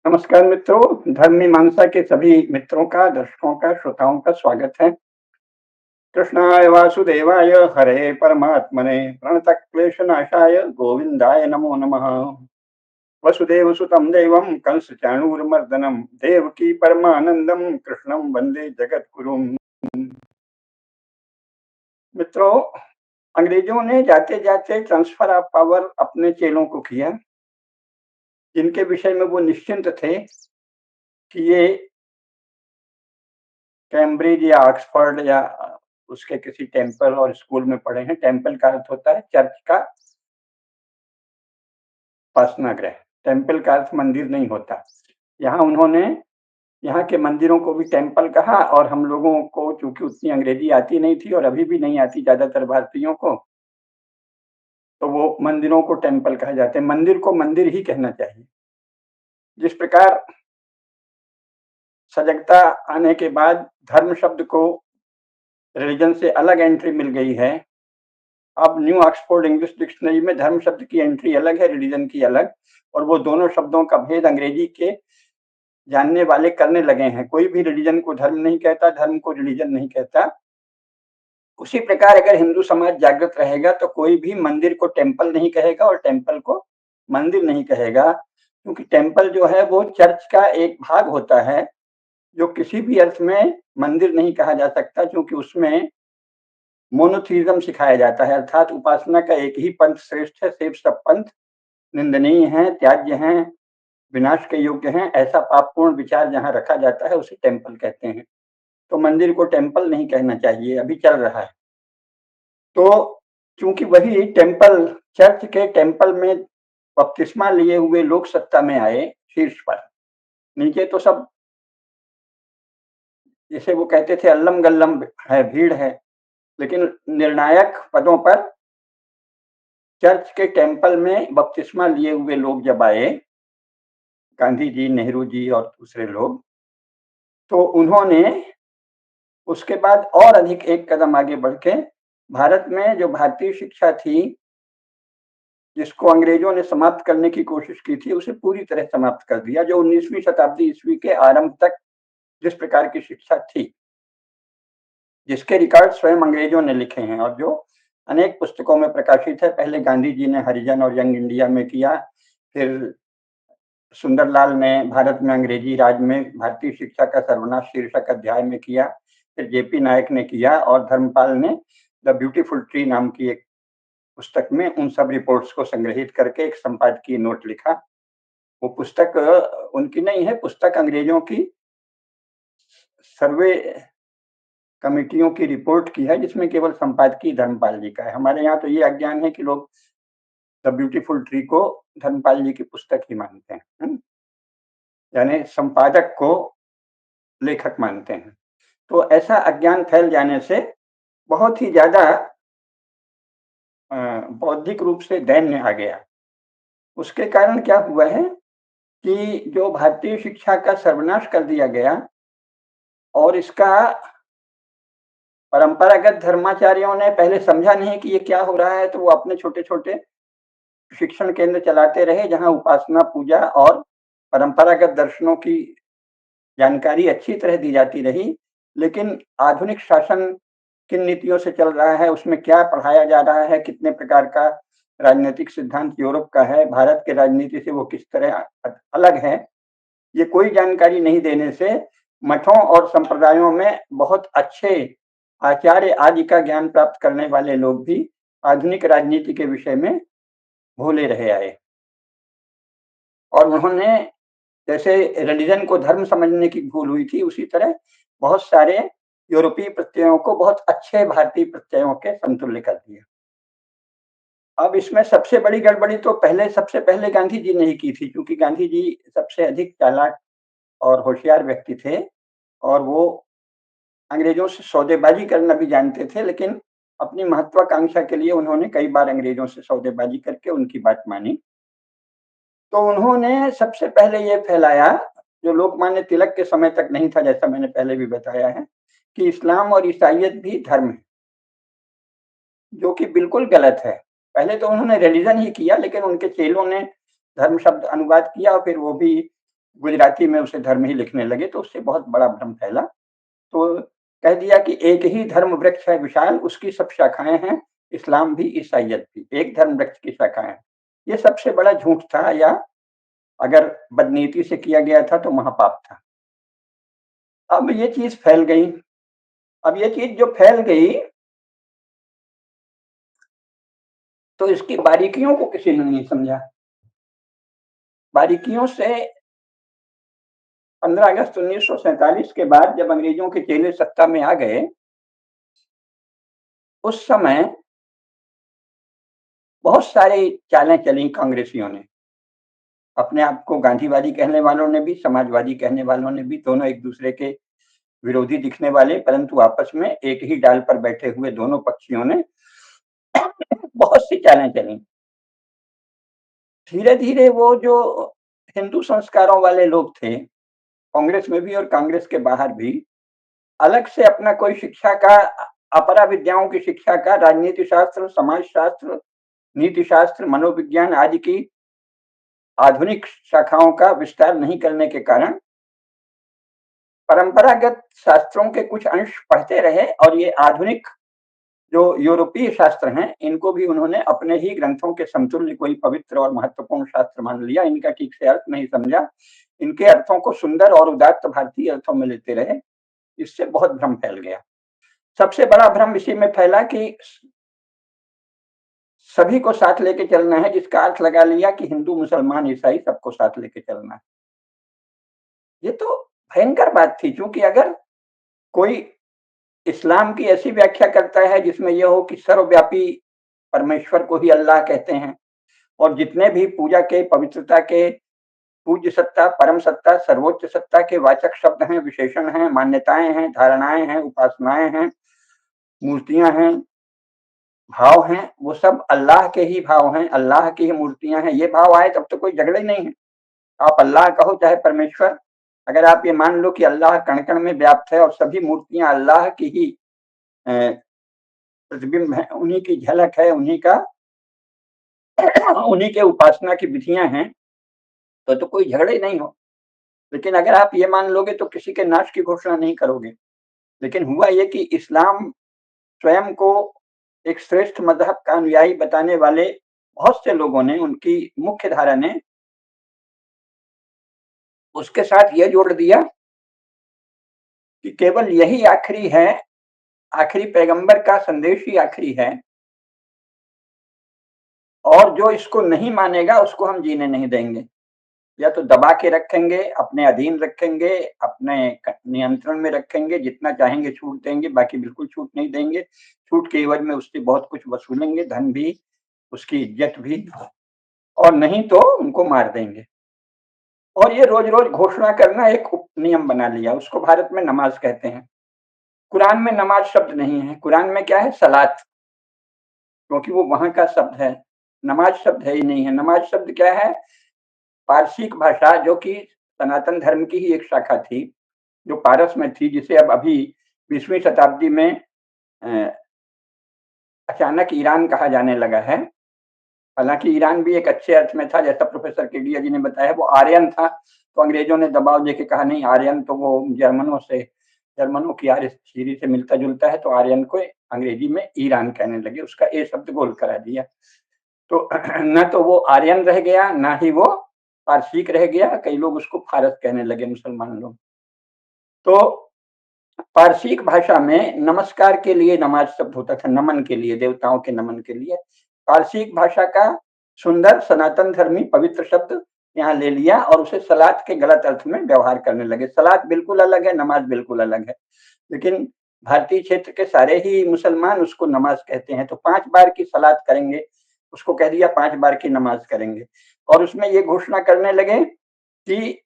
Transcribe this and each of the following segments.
नमस्कार मित्रों, धर्म मीमांसा के सभी मित्रों का, दर्शकों का, श्रोताओं का स्वागत है। कृष्णाय वासुदेवाय हरे परमात्मने प्रणतक्लेशनाशाय गोविंदाय नमो नमः। वसुदेवसुतं देवं कंसचाणूरमर्दनं देवकी परमानंदं कृष्णं वंदे जगद्गुरुम्। मित्रों, अंग्रेजों ने जाते जाते ट्रांसफर ऑफ पावर अपने चेलों को किया, जिनके विषय में वो निश्चिंत थे कि ये कैम्ब्रिज या ऑक्सफोर्ड या उसके किसी टेम्पल और स्कूल में पढ़े हैं। टेम्पल का अर्थ होता है चर्च का उपासना गृह। टेम्पल का अर्थ मंदिर नहीं होता। यहाँ उन्होंने यहाँ के मंदिरों को भी टेम्पल कहा, और हम लोगों को चूंकि उतनी अंग्रेजी आती नहीं थी और अभी भी नहीं आती ज्यादातर भारतीयों को, तो वो मंदिरों को टेम्पल कहा जाते हैं। मंदिर को मंदिर ही कहना चाहिए। जिस प्रकार सजगता आने के बाद धर्म शब्द को रिलीजन से अलग एंट्री मिल गई है। अब न्यू ऑक्सफोर्ड इंग्लिश डिक्शनरी में धर्म शब्द की एंट्री अलग है, रिलीजन की अलग, और वो दोनों शब्दों का भेद अंग्रेजी के जानने वाले करने लगे हैं। कोई भी रिलीजन को धर्म नहीं कहता, धर्म को रिलीजन नहीं कहता। उसी प्रकार अगर हिंदू समाज जागृत रहेगा तो कोई भी मंदिर को टेम्पल नहीं कहेगा और टेम्पल को मंदिर नहीं कहेगा, क्योंकि टेम्पल जो है वो चर्च का एक भाग होता है, जो किसी भी अर्थ में मंदिर नहीं कहा जा सकता, क्योंकि उसमें मोनोथीज्म सिखाया जाता है, अर्थात उपासना का एक ही पंथ श्रेष्ठ है, शेष सब पंथ निंदनीय हैं, त्याज्य हैं, विनाश के योग्य हैं। ऐसा पापपूर्ण विचार जहाँ रखा जाता है उसे टेम्पल कहते हैं। तो मंदिर को टेम्पल नहीं कहना चाहिए, अभी चल रहा है। तो चूंकि वही टेम्पल, चर्च के टेम्पल में बपतिस्मा लिए हुए लोग सत्ता में आए शीर्ष पर, नीचे तो सब जैसे वो कहते थे अल्लम गल्लम है, भीड़ है, लेकिन निर्णायक पदों पर चर्च के टेम्पल में बपतिस्मा लिए हुए लोग जब आए, गांधी जी, नेहरू जी और दूसरे लोग, तो उन्होंने उसके बाद और अधिक एक कदम आगे बढ़ के भारत में जो भारतीय शिक्षा थी, जिसको अंग्रेजों ने समाप्त करने की कोशिश की थी, उसे पूरी तरह समाप्त कर दिया। जो 19वीं शताब्दी ईस्वी के आरंभ तक जिस प्रकार की शिक्षा थी, जिसके रिकॉर्ड स्वयं अंग्रेजों ने लिखे हैं और जो अनेक पुस्तकों में प्रकाशित है। पहले गांधी जी ने हरिजन और यंग इंडिया में किया, फिर सुंदरलाल ने भारत में अंग्रेजी राज में भारतीय शिक्षा का सर्वनाश शीर्षक अध्याय में किया, फिर जेपी नायक ने किया, और धर्मपाल ने द ब्यूटीफुल ट्री नाम की एक पुस्तक में उन सब रिपोर्ट्स को संग्रहित करके एक संपादकीय नोट लिखा। वो पुस्तक उनकी नहीं है, पुस्तक अंग्रेजों की सर्वे कमिटियों की रिपोर्ट की है, जिसमें केवल संपादकीय धर्मपाल जी का है। हमारे यहाँ तो ये अज्ञान है कि लोग द ब्यूटीफुल ट्री को धर्मपाल जी की पुस्तक ही मानते हैं, यानी संपादक को लेखक मानते हैं। तो ऐसा अज्ञान फैल जाने से बहुत ही ज्यादा बौद्धिक रूप से दैन्य आ गया। उसके कारण क्या हुआ है कि जो भारतीय शिक्षा का सर्वनाश कर दिया गया, और इसका परंपरागत धर्माचार्यों ने पहले समझा नहीं कि ये क्या हो रहा है, तो वो अपने छोटे छोटे शिक्षण केंद्र चलाते रहे, जहां उपासना, पूजा और परंपरागत दर्शनों की जानकारी अच्छी तरह दी जाती रही। लेकिन आधुनिक शासन किन नीतियों से चल रहा है, उसमें क्या पढ़ाया जा रहा है, कितने प्रकार का राजनीतिक सिद्धांत यूरोप का है, भारत के राजनीति से वो किस तरह अलग है, ये कोई जानकारी नहीं देने से मठों और संप्रदायों में बहुत अच्छे आचार्य आदि का ज्ञान प्राप्त करने वाले लोग भी आधुनिक राजनीति के विषय में भूले रहे आए। और उन्होंने, जैसे रिलीजन को धर्म समझने की भूल हुई थी, उसी तरह बहुत सारे यूरोपीय प्रत्ययों को बहुत अच्छे भारतीय प्रत्ययों के समतुल्य कर दिया। अब इसमें सबसे बड़ी गड़बड़ी तो सबसे पहले गांधी जी ने ही की थी, क्योंकि गांधी जी सबसे अधिक चालाक और होशियार व्यक्ति थे, और वो अंग्रेजों से सौदेबाजी करना भी जानते थे। लेकिन अपनी महत्वाकांक्षा के लिए उन्होंने कई बार अंग्रेजों से सौदेबाजी करके उनकी बात मानी। तो उन्होंने सबसे पहले ये फैलाया, जो लोकमान्य तिलक के समय तक नहीं था, जैसा मैंने पहले भी बताया है, कि इस्लाम और ईसाइयत भी धर्म है, जो कि बिल्कुल गलत है। पहले तो उन्होंने रिलीजन ही किया, लेकिन उनके चेलों ने धर्म शब्द अनुवाद किया, और फिर वो भी गुजराती में उसे धर्म ही लिखने लगे, तो उससे बहुत बड़ा भ्रम फैला। तो कह दिया कि एक ही धर्म वृक्ष है विशाल, उसकी सब शाखाएँ हैं, इस्लाम भी ईसाइयत भी, एक धर्म वृक्ष की शाखाएँ। ये सबसे बड़ा झूठ था, या अगर बदनीति से किया गया था तो महापाप था। अब ये चीज़ फैल गई। अब ये चीज़ जो फैल गई, तो इसकी बारीकियों को किसी ने नहीं समझा। बारीकियों से 15 अगस्त 1947 के बाद जब अंग्रेजों के चेले सत्ता में आ गए, उस समय बहुत सारी चालें चली कांग्रेसियों ने। अपने आप को गांधीवादी कहने वालों ने भी, समाजवादी कहने वालों ने भी, दोनों एक दूसरे के विरोधी दिखने वाले, परंतु आपस में एक ही डाल पर बैठे हुए दोनों पक्षियों ने बहुत सी चालें चली। धीरे धीरे वो जो हिंदू संस्कारों वाले लोग थे, कांग्रेस में भी और कांग्रेस के बाहर भी, अलग से अपना कोई शिक्षा का, अपरा विद्याओं की शिक्षा का, राजनीति शास्त्र, समाज शास्त्र, नीति शास्त्र, मनोविज्ञान आदि की आधुनिक शाखाओं का विस्तार नहीं करने के कारण परंपरागत शास्त्रों के कुछ अंश पढ़ते रहे, और ये आधुनिक जो यूरोपीय शास्त्र हैं, इनको भी उन्होंने अपने ही ग्रंथों के समतुल्य कोई पवित्र और महत्वपूर्ण शास्त्र मान लिया। इनका ठीक से अर्थ नहीं समझा, इनके अर्थों को सुंदर और उदात्त भारतीय अर्थों में लेते रहे। इससे बहुत भ्रम फैल गया। सबसे बड़ा भ्रम इसी में फैला कि सभी को साथ लेके चलना है, जिसका अर्थ लगा लिया कि हिंदू, मुसलमान, ईसाई सबको साथ लेके चलना है। ये तो भयंकर बात थी, क्योंकि अगर कोई इस्लाम की ऐसी व्याख्या करता है जिसमें यह हो कि सर्वव्यापी परमेश्वर को ही अल्लाह कहते हैं, और जितने भी पूजा के, पवित्रता के, पूज्य सत्ता, परम सत्ता, सर्वोच्च सत्ता के वाचक शब्द हैं, विशेषण हैं, मान्यताएं हैं, धारणाएं हैं, उपासनाएं हैं, मूर्तियां हैं, भाव हैं, वो सब अल्लाह के ही भाव हैं, अल्लाह की ही मूर्तियां हैं। ये भाव आए तब तो कोई झगड़ा ही नहीं है। आप अल्लाह कहो चाहे परमेश्वर, अगर आप ये मान लो कि अल्लाह कण कण में व्याप्त है और सभी मूर्तियां अल्लाह की ही प्रतिबिंब है, उन्हीं की झलक है, उन्हीं के उपासना की विधियां हैं, तो कोई झगड़ा ही नहीं हो। लेकिन अगर आप ये मान लोगे तो किसी के नाश की घोषणा नहीं करोगे। लेकिन हुआ ये कि इस्लाम स्वयं को एक श्रेष्ठ मजहब का अनुयायी बताने वाले बहुत से लोगों ने, उनकी मुख्य धारा ने उसके साथ यह जोड़ दिया कि केवल यही आखिरी है, आखिरी पैगंबर का संदेश ही आखिरी है, और जो इसको नहीं मानेगा उसको हम जीने नहीं देंगे। या तो दबा के रखेंगे, अपने अधीन रखेंगे, अपने नियंत्रण में रखेंगे, जितना चाहेंगे छूट देंगे, बाकी बिल्कुल छूट नहीं देंगे। छूट के एवज में उससे बहुत कुछ वसूलेंगे, धन भी, उसकी इज्जत भी, और नहीं तो उनको मार देंगे। और ये रोज रोज घोषणा करना एक नियम बना लिया। उसको भारत में नमाज कहते हैं। कुरान में नमाज शब्द नहीं है। कुरान में क्या है? सलात, क्योंकि वो वहां का शब्द है। नमाज शब्द है ही नहीं है। नमाज शब्द क्या है? पारसिक भाषा, जो कि सनातन धर्म की ही एक शाखा थी, जो पारस में थी, जिसे अब अभी 20वीं शताब्दी में अचानक ईरान कहा जाने लगा है। हालांकि ईरान भी एक अच्छे अर्थ में था, जैसा प्रोफेसर केडिया जी ने बताया, वो आर्यन था। तो अंग्रेजों ने दबाव देके कहा नहीं, आर्यन तो वो जर्मनों की आर्य सीरी से मिलता जुलता है, तो आर्यन को अंग्रेजी में ईरान कहने लगे, उसका ए शब्द गोल करा दिया। तो न तो वो आर्यन रह गया, ना ही वो पारसीक रह गया। कई लोग उसको फारस कहने लगे, मुसलमान लोग। तो पारसीक भाषा में नमस्कार के लिए नमाज शब्द होता था, नमन के लिए, देवताओं के नमन के लिए। पारसीक भाषा का सुंदर सनातन धर्मी पवित्र शब्द यहाँ ले लिया और उसे सलात के गलत अर्थ में व्यवहार करने लगे। सलात बिल्कुल अलग है, नमाज बिल्कुल अलग है, लेकिन भारतीय क्षेत्र के सारे ही मुसलमान उसको नमाज कहते हैं। तो 5 बार की सलात करेंगे, उसको कह दिया 5 बार की नमाज करेंगे। और उसमें ये घोषणा करने लगे कि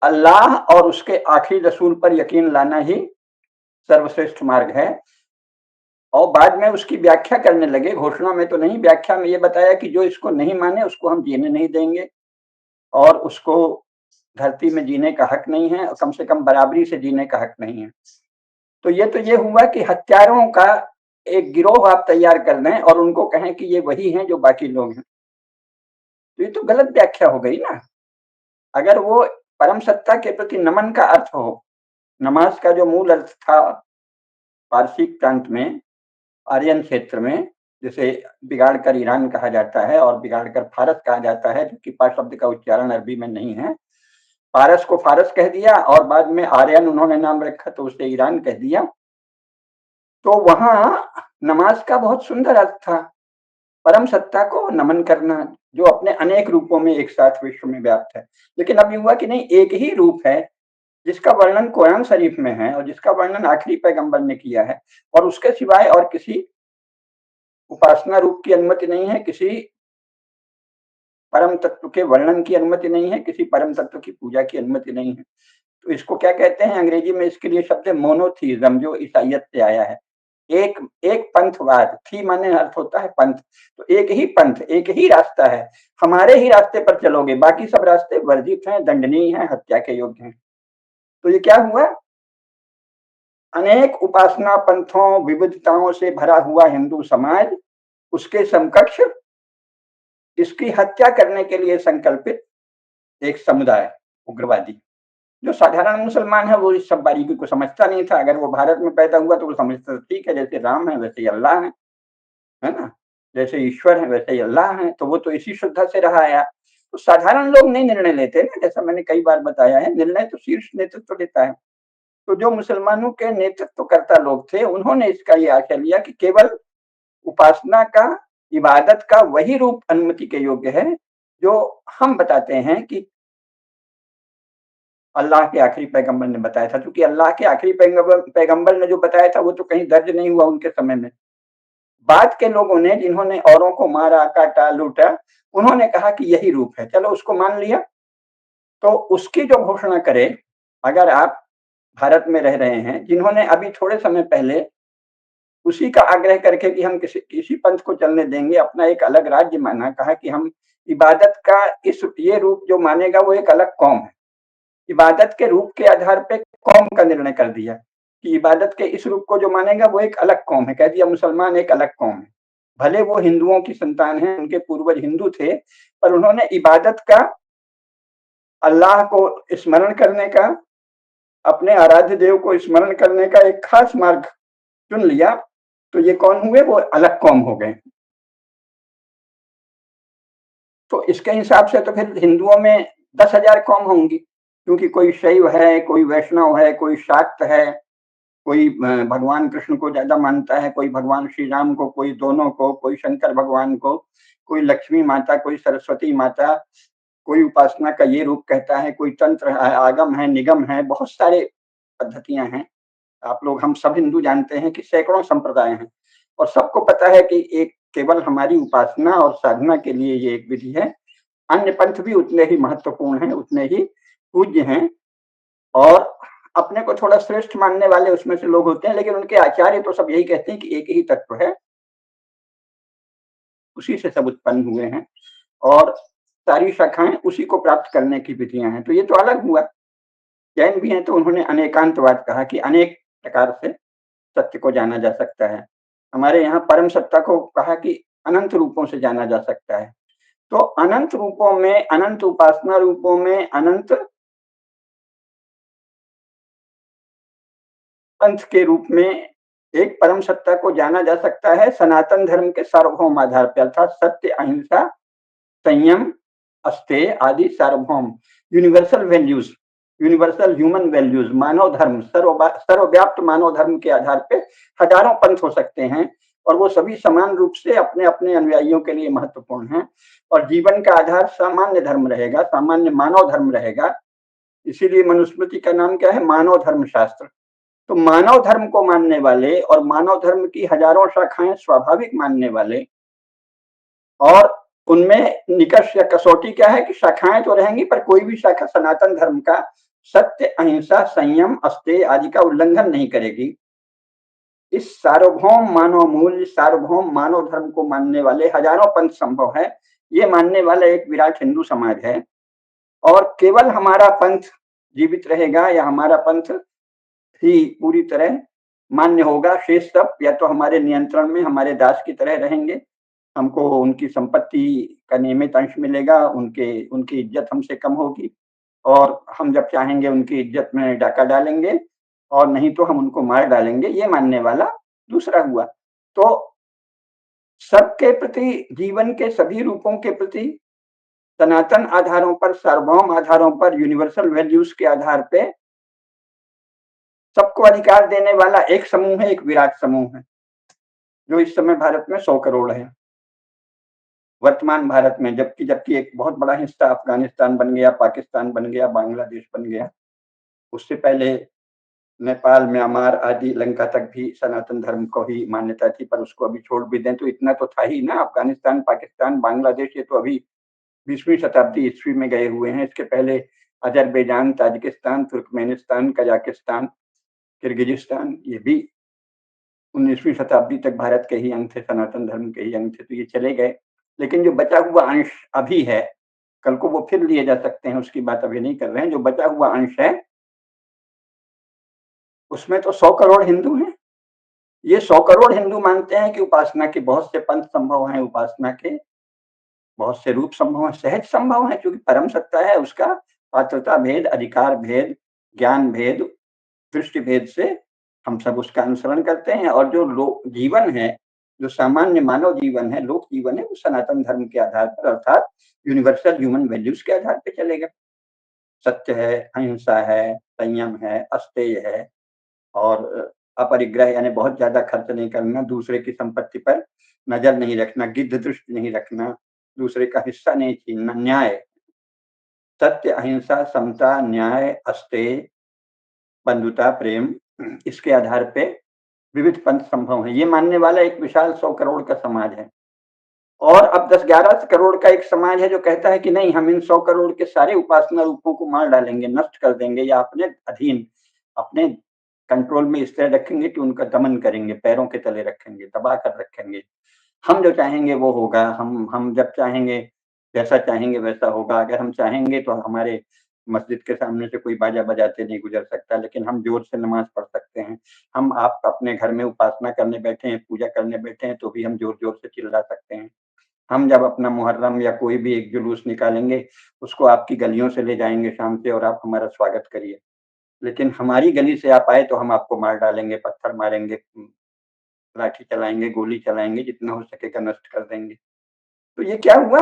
अल्लाह और उसके आखिरी रसूल पर यकीन लाना ही सर्वश्रेष्ठ मार्ग है। और बाद में उसकी व्याख्या करने लगे। घोषणा में तो नहीं, व्याख्या में ये बताया कि जो इसको नहीं माने उसको हम जीने नहीं देंगे, और उसको धरती में जीने का हक नहीं है, और कम से कम बराबरी से जीने का हक नहीं है। तो ये हुआ कि हत्यारों का एक गिरोह आप तैयार कर दें और उनको कहें कि ये वही हैं जो बाकी लोग हैं। तो ये तो गलत व्याख्या हो गई ना। अगर वो परम सत्ता के प्रति नमन का अर्थ हो। नमाज का जो मूल अर्थ था पारसी प्रांत में, आर्यन क्षेत्र में, जिसे बिगाड़ कर ईरान कहा जाता है और बिगाड़ कर फारस कहा जाता है, क्योंकि पा शब्द का उच्चारण अरबी में नहीं है। पारस को फारस कह दिया और बाद में आर्यन उन्होंने नाम रखा तो उसे ईरान कह दिया। तो वहां नमाज का बहुत सुंदर अर्थ था, परम सत्ता को नमन करना, जो अपने अनेक रूपों में एक साथ विश्व में व्याप्त है। लेकिन अब युवा कि नहीं, एक ही रूप है जिसका वर्णन कुरान शरीफ में है और जिसका वर्णन आखिरी पैगंबर ने किया है, और उसके सिवाय और किसी उपासना रूप की अनुमति नहीं है, किसी परम तत्व के वर्णन की अनुमति नहीं है, किसी परम तत्व की पूजा की अनुमति नहीं है। तो इसको क्या कहते हैं अंग्रेजी में, इसके लिए शब्द है मोनोथीइज्म, जो ईसाइयत से आया है। एक पंथवाद, थी माने अर्थ होता है पंथ, तो एक ही पंथ, एक ही रास्ता है, हमारे ही रास्ते पर चलोगे, बाकी सब रास्ते वर्जित हैं, दंडनीय हैं, हत्या के योग्य हैं। तो ये क्या हुआ, अनेक उपासना पंथों विविधताओं से भरा हुआ हिंदू समाज, उसके समकक्ष इसकी हत्या करने के लिए संकल्पित एक समुदाय उग्रवादी। जो साधारण मुसलमान है वो इस सब बारीकी को समझता नहीं था। अगर वो भारत में पैदा हुआ तो वो समझता था ठीक है, जैसे राम है वैसे ही अल्लाह है ना, जैसे ईश्वर है वैसे ही अल्लाह है, तो वो तो इसी श्रद्धा से रहा आया। तो साधारण लोग नहीं निर्णय लेते ना, जैसा मैंने कई बार बताया है, निर्णय तो शीर्ष नेतृत्व लेता है। तो जो मुसलमानों के नेतृत्वकर्ता लोग थे, उन्होंने इसका ये आशय लिया कि केवल उपासना का, इबादत का वही रूप अनुमति के योग्य है जो हम बताते हैं कि अल्लाह के आखिरी पैगंबर ने बताया था। क्योंकि अल्लाह के आखिरी पैगंबर ने जो बताया था वो तो कहीं दर्ज नहीं हुआ उनके समय में। बाद के लोगों ने, जिन्होंने औरों को मारा, काटा, लूटा, उन्होंने कहा कि यही रूप है, चलो उसको मान लिया। तो उसकी जो घोषणा करे, अगर आप भारत में रह रहे हैं, जिन्होंने अभी थोड़े समय पहले उसी का आग्रह करके कि हम किसी पंथ को चलने देंगे, अपना एक अलग राज्य माना, कहा कि हम इबादत का ये रूप जो मानेगा वो एक अलग कौम है। इबादत के रूप के आधार पे कौम का निर्णय कर दिया कि इबादत के इस रूप को जो मानेगा वो एक अलग कौम है, कह दिया मुसलमान एक अलग कौम है। भले वो हिंदुओं की संतान है, उनके पूर्वज हिंदू थे, पर उन्होंने इबादत का, अल्लाह को स्मरण करने का, अपने आराध्य देव को स्मरण करने का एक खास मार्ग चुन लिया। तो ये कौन हुए, वो अलग कौम हो गए। तो इसके हिसाब से तो फिर हिंदुओं में 10,000 कौम होंगी, क्योंकि कोई शैव है, कोई वैष्णव है, कोई शाक्त है, कोई भगवान कृष्ण को ज्यादा मानता है, कोई भगवान श्री राम को, कोई दोनों को, कोई शंकर भगवान को, कोई लक्ष्मी माता, कोई सरस्वती माता, कोई उपासना का ये रूप कहता है, कोई तंत्र है, आगम है, निगम है, बहुत सारे पद्धतियां हैं। आप लोग, हम सब हिंदू जानते हैं कि सैकड़ों संप्रदाय हैं, और सबको पता है कि एक केवल हमारी उपासना और साधना के लिए ये एक विधि है। अन्य पंथ भी उतने ही महत्वपूर्ण हैं, उतने ही पूज्य हैं, और अपने को थोड़ा श्रेष्ठ मानने वाले उसमें से लोग होते हैं, लेकिन उनके आचार्य तो सब यही कहते हैं कि एक ही तत्व है, उसी से सब उत्पन्न हुए हैं, और सारी शाखाएं उसी को प्राप्त करने की विधियां हैं। तो ये तो अलग हुआ। जैन भी हैं तो उन्होंने अनेकांतवाद कहा कि अनेक प्रकार से सत्य को जाना जा सकता है। हमारे यहाँ परम सत्ता को कहा कि अनंत रूपों से जाना जा सकता है। तो अनंत रूपों में, अनंत उपासना रूपों में, अनंत पंथ के रूप में एक परम सत्ता को जाना जा सकता है सनातन धर्म के सार्वभौम आधार पर, अर्थात सत्य, अहिंसा, संयम, अस्तेय आदि सार्वभौम universal values, universal human values, मानव धर्म, सर्वव्याप्त मानव धर्म के आधार पे हजारों पंथ हो सकते हैं, और वो सभी समान रूप से अपने अपने अनुयायियों के लिए महत्वपूर्ण हैं, और जीवन का आधार सामान्य धर्म रहेगा, सामान्य मानव धर्म रहेगा। इसीलिए मनुस्मृति का नाम क्या है, मानव धर्म शास्त्र। तो मानव धर्म को मानने वाले और मानव धर्म की हजारों शाखाएं स्वाभाविक मानने वाले, और उनमें निकष या कसौटी क्या है कि शाखाएं तो रहेंगी, पर कोई भी शाखा सनातन धर्म का सत्य, अहिंसा, संयम, अस्तेय आदि का उल्लंघन नहीं करेगी। इस सार्वभौम मानव मूल्य, सार्वभौम मानव धर्म को मानने वाले हजारों पंथ संभव है। ये मानने वाला एक विराट हिंदू समाज है, और केवल हमारा पंथ जीवित रहेगा, या हमारा पंथ ही पूरी तरह मान्य होगा। शेष सब या तो हमारे नियंत्रण में हमारे दास की तरह रहेंगे, हमको उनकी संपत्ति का नियमित अंश मिलेगा, उनकी इज्जत हमसे कम होगी, और हम जब चाहेंगे उनकी इज्जत में डाका डालेंगे और नहीं तो हम उनको मार डालेंगे, ये मानने वाला दूसरा हुआ। तो सबके प्रति, जीवन के सभी रूपों के प्रति सनातन आधारों पर, सार्वभौम आधारों पर, यूनिवर्सल वैल्यूज के आधार पे सबको अधिकार देने वाला एक समूह है, एक विराट समूह है, जो इस समय भारत में 100 करोड़ है, वर्तमान भारत में। जबकि जबकि एक बहुत बड़ा हिस्सा अफगानिस्तान बन गया, पाकिस्तान बन गया, बांग्लादेश बन गया। उससे पहले नेपाल, म्यांमार आदि, लंका तक भी सनातन धर्म को ही मान्यता थी, पर उसको अभी छोड़ भी दें तो इतना तो था ही ना। अफगानिस्तान, पाकिस्तान, बांग्लादेश, ये तो अभी 20वीं शताब्दी ईस्वी में गए हुए हैं। इसके पहले Azerbaijan, Tajikistan, Turkmenistan, Kazakhstan, Kyrgyzstan, ये भी 19वीं शताब्दी तक भारत के ही अंग थे, सनातन धर्म के ही अंग थे, तो ये चले गए। लेकिन जो बचा हुआ अंश अभी है, कल को वो फिर लिए जा सकते हैं, उसकी बात अभी नहीं कर रहे हैं। जो बचा हुआ अंश है उसमें तो 100 करोड़ हिंदू हैं। ये 100 करोड़ हिंदू मानते हैं कि उपासना के बहुत से पंथ संभव हैं, उपासना के बहुत से रूप संभव हैं, सहज संभव हैं, क्योंकि परम सत्ता है, उसका पात्रता भेद, अधिकार भेद, ज्ञान भेद, दृष्टि भेद से हम सब उसका अनुसरण करते हैं। और जो लोक जीवन है, जो सामान्य मानव जीवन है, लोक जीवन है, वो सनातन धर्म के आधार पर, अर्थात यूनिवर्सल ह्यूमन वैल्यूज के आधार पर चलेगा। सत्य है, अहिंसा है, संयम है, अस्तेय है, और अपरिग्रह यानी बहुत ज्यादा खर्च नहीं करना, दूसरे की संपत्ति पर नजर नहीं रखना, गिद्ध दृष्टि नहीं रखना, दूसरे का हिस्सा नहीं छीनना, न्याय, सत्य, अहिंसा, समता, न्याय, अस्तेय, बंधुता, प्रेम, इसके आधार पे विविध पंथ संभव है, ये मानने वाला एक विशाल 100 करोड़ का समाज है। और अब 10-11 करोड़ का एक समाज है जो कहता है कि नहीं, हम इन 100 करोड़ के सारे उपासना रूपों को मार डालेंगे, नष्ट कर देंगे, या अपने अधीन, अपने कंट्रोल में इस तरह रखेंगे कि उनका दमन करेंगे, पैरों के तले रखेंगे, दबा कर रखेंगे। हम जो चाहेंगे वो होगा, हम जब चाहेंगे, जैसा चाहेंगे वैसा होगा। अगर हम चाहेंगे तो हमारे मस्जिद के सामने से कोई बाजा बजाते नहीं गुजर सकता, लेकिन हम जोर से नमाज पढ़ सकते हैं। हम आप अपने घर में उपासना करने बैठे हैं, पूजा करने बैठे हैं, तो भी हम जोर जोर से चिल्ला सकते हैं। हम जब अपना मुहर्रम या कोई भी एक जुलूस निकालेंगे, उसको आपकी गलियों से ले जाएंगे शाम से, और आप हमारा स्वागत करिए। लेकिन हमारी गली से आप आए तो हम आपको मार डालेंगे, पत्थर मारेंगे, लाठी चलाएंगे, गोली चलाएंगे, जितना हो सकेगा नष्ट कर देंगे। तो ये क्या हुआ,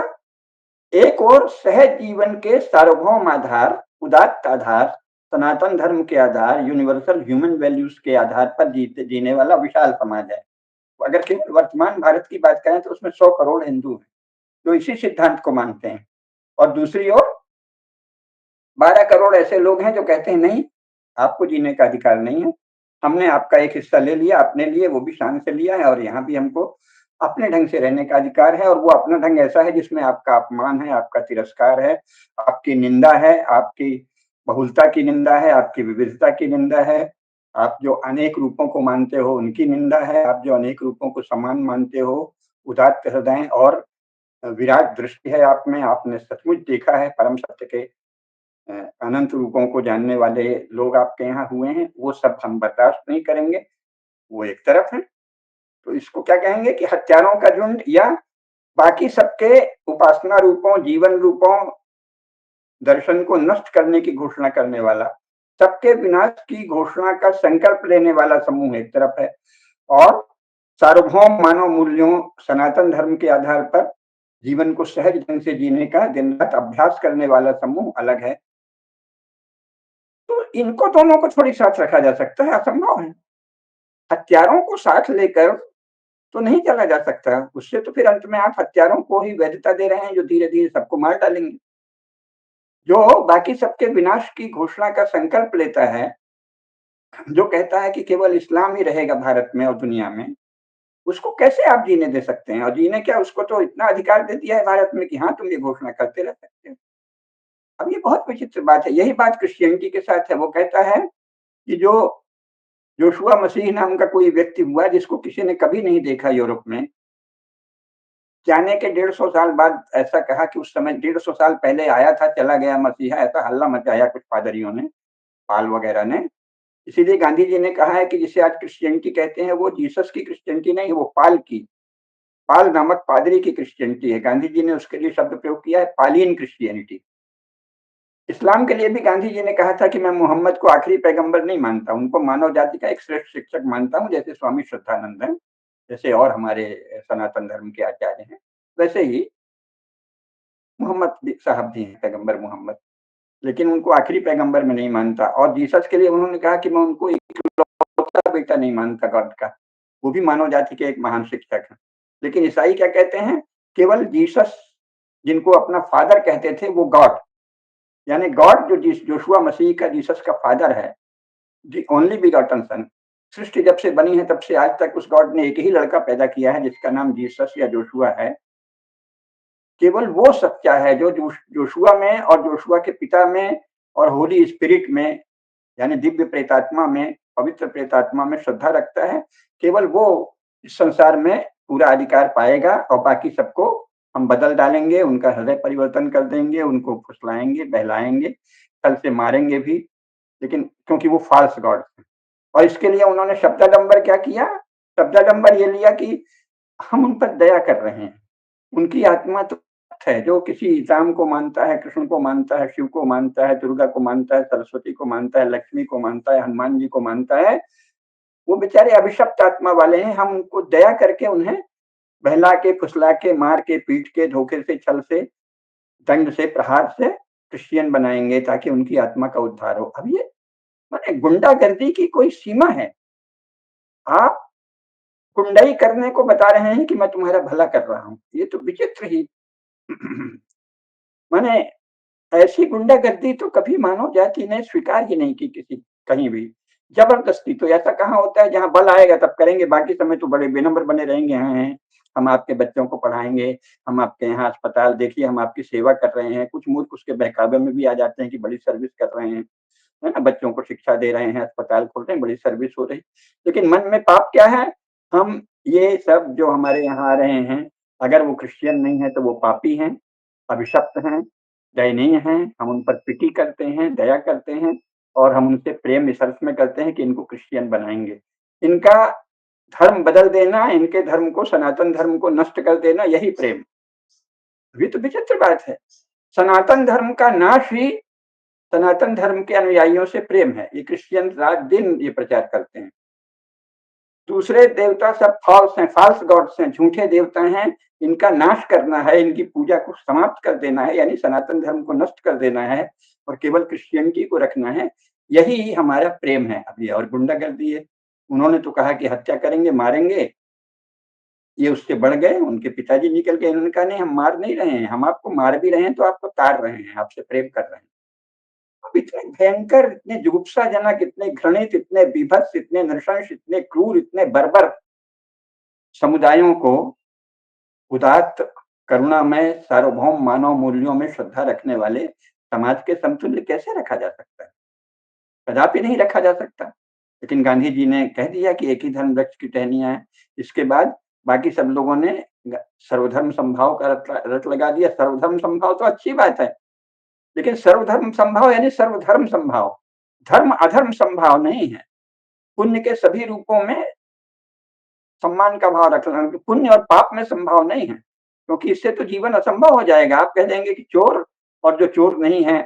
एक और सहज जीवन के सार्वभौम आधार, उदात्त आधार, सनातन धर्म के आधार, यूनिवर्सल ह्यूमन वैल्यूज के आधार पर जीने वाला विशाल समाज है। अगर केवल वर्तमान भारत की बात करें तो उसमें 100 करोड़ हिंदू हैं जो इसी सिद्धांत को मानते हैं। और दूसरी ओर 12 करोड़ ऐसे लोग हैं जो कहते हैं नहीं, आपको जीने का अधिकार नहीं है, हमने आपका एक हिस्सा ले लिया अपने लिए, वो भी शान से लिया है, और यहाँ भी हमको अपने ढंग से रहने का अधिकार है। और वो अपना ढंग ऐसा है जिसमें आपका अपमान है, आपका तिरस्कार है, आपकी निंदा है, आपकी बहुलता की निंदा है, आपकी विविधता की निंदा है, आप जो अनेक रूपों को मानते हो उनकी निंदा है, आप जो अनेक रूपों को समान मानते हो, उदात्त हृदय और विराट दृष्टि है आप में, आपने सचमुच देखा है परम सत्य के अनंत रूपों को जानने वाले लोग आपके यहाँ हुए हैं, वो सब हम बर्दाश्त नहीं करेंगे। वो एक तरफ है, तो इसको क्या कहेंगे कि हत्यारों का झुंड, या बाकी सबके उपासना रूपों, जीवन रूपों, दर्शन को नष्ट करने की घोषणा करने वाला, सबके विनाश की घोषणा का संकल्प लेने वाला समूह एक तरफ है, और सार्वभौम मानव मूल्यों, सनातन धर्म के आधार पर जीवन को सहज ढंग से जीने का दिन रात अभ्यास करने वाला समूह अलग है। तो इनको दोनों को थोड़ी साथ रखा जा सकता है? असंभव है। हत्यारों को साथ लेकर तो नहीं चला जा सकता, उससे तो फिर अंत में आप हत्यारों को ही वैधता दे रहे हैं जो धीरे धीरे सबको मार डालेंगे। जो बाकी सबके विनाश की घोषणा का संकल्प लेता है, जो कहता है कि केवल इस्लाम ही रहेगा भारत में और दुनिया में, उसको कैसे आप जीने दे सकते हैं? और जीने क्या, उसको तो इतना अधिकार दे दिया है भारत में कि हाँ, तुम ये घोषणा करते रह सकते हो। अब ये बहुत विचित्र बात है। यही बात क्रिश्चियनिटी के साथ है। वो कहता है कि जो योशुआ मसीह नाम का कोई व्यक्ति हुआ जिसको किसी ने कभी नहीं देखा यूरोप में, जाने के 150 साल बाद ऐसा कहा कि उस समय 150 साल पहले आया था, चला गया मसीहा, ऐसा हल्ला मचाया कुछ पादरियों ने, पाल वगैरह ने। इसीलिए गांधी जी ने कहा है कि जिसे आज क्रिश्चियनिटी कहते हैं वो जीसस की क्रिश्चियनिटी नहीं, वो पाल की, पाल नामक पादरी की क्रिश्चियनिटी है। गांधी जी ने उसके लिए शब्द प्रयोग किया है पालियन क्रिश्चियनिटी। इस्लाम के लिए भी गांधी जी ने कहा था कि मैं मोहम्मद को आखिरी पैगंबर नहीं मानता, उनको मानव जाति का एक श्रेष्ठ शिक्षक मानता हूँ, जैसे स्वामी श्रद्धानंद हैं, जैसे और हमारे सनातन धर्म के आचार्य हैं, वैसे ही मोहम्मद भी साहब भी हैं, पैगंबर मोहम्मद। लेकिन उनको आखिरी पैगंबर मैं नहीं मानता। और जीसस के लिए उन्होंने कहा कि मैं उनको इकलौता बेटा नहीं मानता गॉड का, वो भी मानव जाति के एक महान शिक्षक हैं। लेकिन ईसाई क्या कहते हैं, केवल जीसस जिनको अपना फादर कहते थे वो गॉड, यानी गॉड जो जोशुआ मसीह का जीसस का फादर है, दी ओनली बिगॉटन सन। सृष्टि जब से बनी है तब से आज तक उस गॉड ने एक ही लड़का पैदा किया है जिसका नाम जीसस या जोशुआ है। केवल वो सच्चा है जो जोशुआ में और जोशुआ के पिता में और होली स्पिरिट में, यानी दिव्य प्रेतात्मा में, पवित्र प्रेतात्मा में श्रद्धा रखता है। केवल वो इस संसार में पूरा अधिकार पाएगा और बाकी सबको हम बदल डालेंगे, उनका हृदय परिवर्तन कर देंगे, उनको फुसलाएंगे, बहलाएंगे, कल से मारेंगे भी, लेकिन क्योंकि वो फाल्स गॉड है। और इसके लिए उन्होंने शब्दाडंबर क्या किया, शब्दाडंबर ये लिया कि हम उन पर दया कर रहे हैं, उनकी आत्मा तो है, जो किसी राम को मानता है, कृष्ण को मानता है, शिव को मानता है, दुर्गा को मानता है, सरस्वती को मानता है, लक्ष्मी को मानता है, हनुमान जी को मानता है, वो बेचारे अभिशप्त आत्मा वाले हैं। हम उनको दया करके उन्हें बहला के, फुसला के, मार के, पीट के, धोखे से, छल से, दंड से, प्रहार से क्रिश्चियन बनाएंगे ताकि उनकी आत्मा का उद्धार हो। अब ये माने गुंडागर्दी की कोई सीमा है। आप गुंडाई करने को बता रहे हैं कि मैं तुम्हारा भला कर रहा हूं, ये तो विचित्र ही। माने ऐसी गुंडागर्दी तो कभी मानव जाति ने स्वीकार ही नहीं की किसी, कहीं भी। जबरदस्ती तो ऐसा कहाँ होता है, जहां बल आएगा तब करेंगे, बाकी समय तो बड़े बेनंबर बने रहेंगे। हैं हम आपके बच्चों को पढ़ाएंगे, हम आपके यहाँ अस्पताल देखिए, हम आपकी सेवा कर रहे हैं। कुछ मूर्ख उसके बहकावे में भी आ जाते हैं कि बड़ी सर्विस कर रहे हैं, है ना, बच्चों को शिक्षा दे रहे हैं, अस्पताल खोल रहे हैं, बड़ी सर्विस हो रही। लेकिन मन में पाप क्या है, हम ये सब जो हमारे यहाँ आ रहे हैं, अगर वो क्रिश्चियन नहीं है तो वो पापी हैं, अभिशप्त हैं, दयनीय हैं। हम उन पर पिटी करते हैं, दया करते हैं और हम उनसे प्रेम इस अर्थ में करते हैं कि इनको क्रिश्चियन बनाएंगे। इनका धर्म बदल देना, इनके धर्म को, सनातन धर्म को नष्ट कर देना, यही प्रेम। ये तो विचित्र बात है। सनातन धर्म का नाश ही सनातन धर्म के अनुयायियों से प्रेम है। ये क्रिश्चियन रात दिन ये प्रचार करते हैं। दूसरे देवता सब फॉल्स हैं, फॉल्स गॉड्स हैं, झूठे देवता हैं, इनका नाश करना है, इनकी पूजा को समाप्त कर देना है, यानी सनातन धर्म को नष्ट कर देना है और केवल क्रिश्चियनिटी को रखना है। यही हमारा प्रेम है। अब ये और गुंडागर्दी है। उन्होंने तो कहा कि हत्या करेंगे, मारेंगे, ये उससे बढ़ गए। उनके पिताजी निकल गए, इन्होंने कहा नहीं, हम मार नहीं रहे हैं, हम आपको मार भी रहे हैं तो आपको तार रहे हैं, आपसे प्रेम कर रहे हैं। अब इतने भयंकर, इतने जुगुप्साजनक, इतने घृणित, इतने बीभत्स, इतने नृशंस, इतने क्रूर, इतने बर्बर समुदायों को उदात्त, करुणामय, सार्वभौम मानव मूल्यों में श्रद्धा रखने वाले समाज के समतुल्य कैसे रखा जा सकता है? कदापि नहीं रखा जा सकता। लेकिन गांधी जी ने कह दिया कि एक ही धर्म वृक्ष की टहनियाँ हैं। इसके बाद बाकी सब लोगों ने सर्वधर्म समभाव का रट लगा दिया। सर्वधर्म समभाव तो अच्छी बात है, लेकिन सर्वधर्म समभाव यानी सर्वधर्म समभाव, धर्म अधर्म समभाव नहीं है। पुण्य के सभी रूपों में सम्मान का भाव रखना, पुण्य और पाप में संभाव नहीं है, क्योंकि इससे तो जीवन असंभव हो जाएगा। आप कह देंगे कि चोर और जो चोर नहीं है,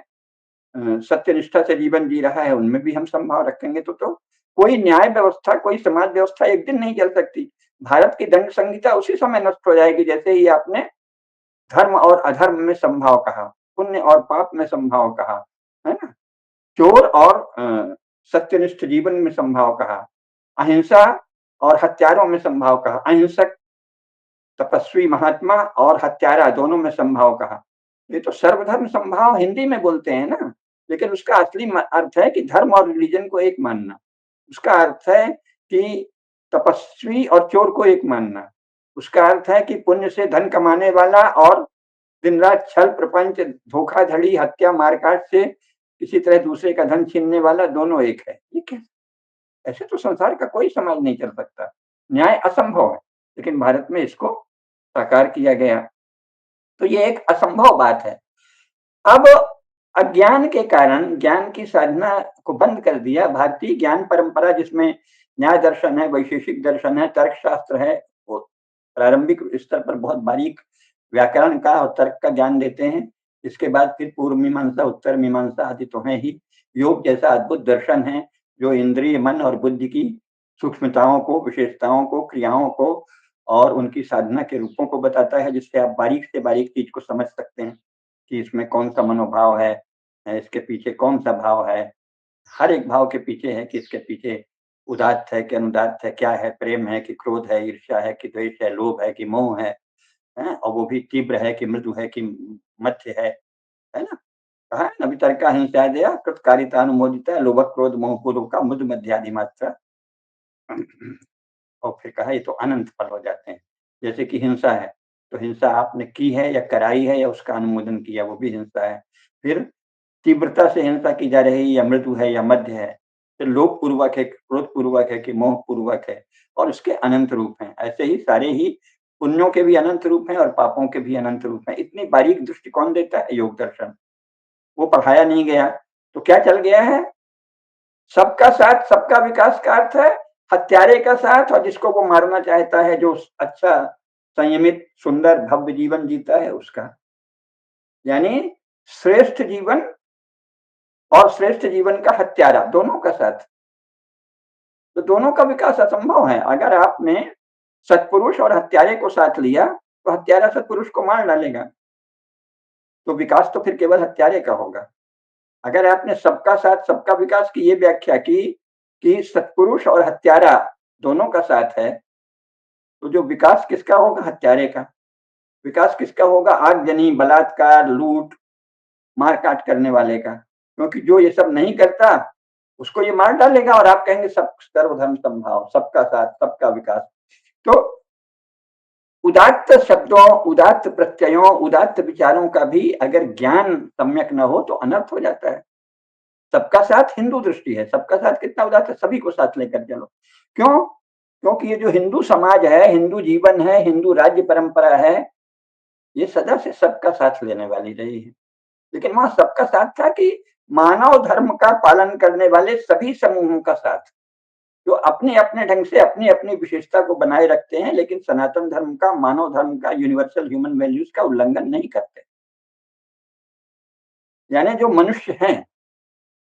सत्यनिष्ठा से जीवन जी रहा है, उनमें भी हम संभाव रखेंगे तो कोई न्याय व्यवस्था, कोई समाज व्यवस्था एक दिन नहीं चल सकती। भारत की दंड संहिता उसी समय नष्ट हो जाएगी जैसे ही आपने धर्म और अधर्म में संभाव कहा, पुण्य और पाप में संभाव कहा, है ना, चोर और सत्यनिष्ठ जीवन में संभाव कहा, अहिंसा और हत्यारों में संभाव कहा, अहिंसक, तपस्वी, महात्मा और हत्यारा दोनों में संभाव कहा। ये तो सर्वधर्म संभाव हिंदी में बोलते हैं ना, लेकिन उसका असली अर्थ है कि धर्म और रिलीजन को एक मानना। उसका अर्थ है कि तपस्वी और चोर को एक मानना। उसका अर्थ है कि पुण्य से धन कमाने वाला और दिन रात छल, प्रपंच, धोखाधड़ी, हत्या, मारकाट से किसी तरह दूसरे का धन छीनने वाला, दोनों एक है। ये क्या, ऐसे तो संसार का कोई समाज नहीं चल सकता। न्याय असंभव है, लेकिन भारत में इसको साकार किया गया। तो ये एक असंभव बात है। अब अज्ञान के कारण ज्ञान की साधना को बंद कर दिया। भारतीय ज्ञान परंपरा जिसमें न्याय दर्शन है, वैशेषिक दर्शन है, तर्कशास्त्र है, वो प्रारंभिक स्तर पर बहुत बारीक व्याकरण का और तर्क का ज्ञान देते हैं। इसके बाद फिर पूर्व मीमांसा, उत्तर मीमांसा आदि तो हैं ही। योग जैसा अद्भुत दर्शन है जो इंद्रिय, मन और बुद्धि की सूक्ष्मताओं को, विशेषताओं को, क्रियाओं को और उनकी साधना के रूपों को बताता है, जिससे आप बारीक से बारीक चीज को समझ सकते हैं कि इसमें कौन सा मनोभाव है, इसके पीछे कौन सा भाव है। हर एक भाव के पीछे है कि इसके पीछे उदात्त है कि अनुदात्त है, क्या है, प्रेम है कि क्रोध है, ईर्ष्या है कि द्वेष है, लोभ है कि मोह है, और वो भी तीव्र है कि मृदु है कि मध्य है ना? कहा है ना, वितर्का हिंसा दया कृतकारिता अनुमोदिता लोभ क्रोध मोह पूर्व का मुद मध्यादि मात्रा। और फिर कहा ये तो अनंत फल हो जाते हैं। जैसे कि हिंसा है, तो हिंसा आपने की है या कराई है या उसका अनुमोदन किया, वो भी हिंसा है। फिर तीव्रता से हिंसा की जा रही है या मृदु है या मध्य है, फिर लोभ पूर्वक है, क्रोध पूर्वक है कि मोह पूर्वक है, और उसके अनंत रूप हैं। ऐसे ही सारे ही पुण्यों के भी अनंत रूप हैं और पापों के भी अनंत रूप हैं। इतनी बारीक दृष्टिकोण देता है योग दर्शन। वो पढ़ाया नहीं गया तो क्या चल गया है? सबका साथ सबका विकास का अर्थ है हत्यारे का साथ, और जिसको वो मारना चाहता है, जो अच्छा संयमित सुंदर भव्य जीवन जीता है उसका। यानी श्रेष्ठ जीवन और श्रेष्ठ जीवन का हत्यारा, दोनों का साथ। तो दोनों का विकास असंभव है। अगर आपने सत्पुरुष और हत्यारे को साथ लिया तो हत्यारा सत्पुरुष को मार डालेगा, तो विकास तो फिर केवल हत्यारे का होगा। अगर आपने सबका साथ सबका विकास की ये व्याख्या की कि सत्पुरुष और हत्यारा दोनों का साथ है, तो जो विकास किसका होगा? हत्यारे का। विकास किसका होगा? आगजनी, बलात्कार, लूट, मारकाट करने वाले का। क्योंकि जो ये सब नहीं करता उसको ये मार डालेगा, और आप कहेंगे सब सर्वधर्म समभाव, सबका साथ सबका विकास। तो उदात्त शब्दों, उदात्त प्रत्ययों, उदात्त विचारों का भी अगर ज्ञान सम्यक न हो तो अनर्थ हो जाता है। सबका साथ हिंदू दृष्टि है, सबका साथ कितना उदात्त है, सभी को साथ लेकर चलो। क्यों? क्योंकि ये जो हिंदू समाज है, हिंदू जीवन है, हिंदू राज्य परंपरा है, ये सदा से सबका साथ लेने वाली रही है। लेकिन वहां सबका साथ था कि मानव धर्म का पालन करने वाले सभी समूहों का साथ, जो अपने अपने ढंग से अपनी अपनी विशेषता को बनाए रखते हैं, लेकिन सनातन धर्म का, मानव धर्म का, यूनिवर्सल ह्यूमन वैल्यूज का उल्लंघन नहीं करते। यानी जो मनुष्य हैं,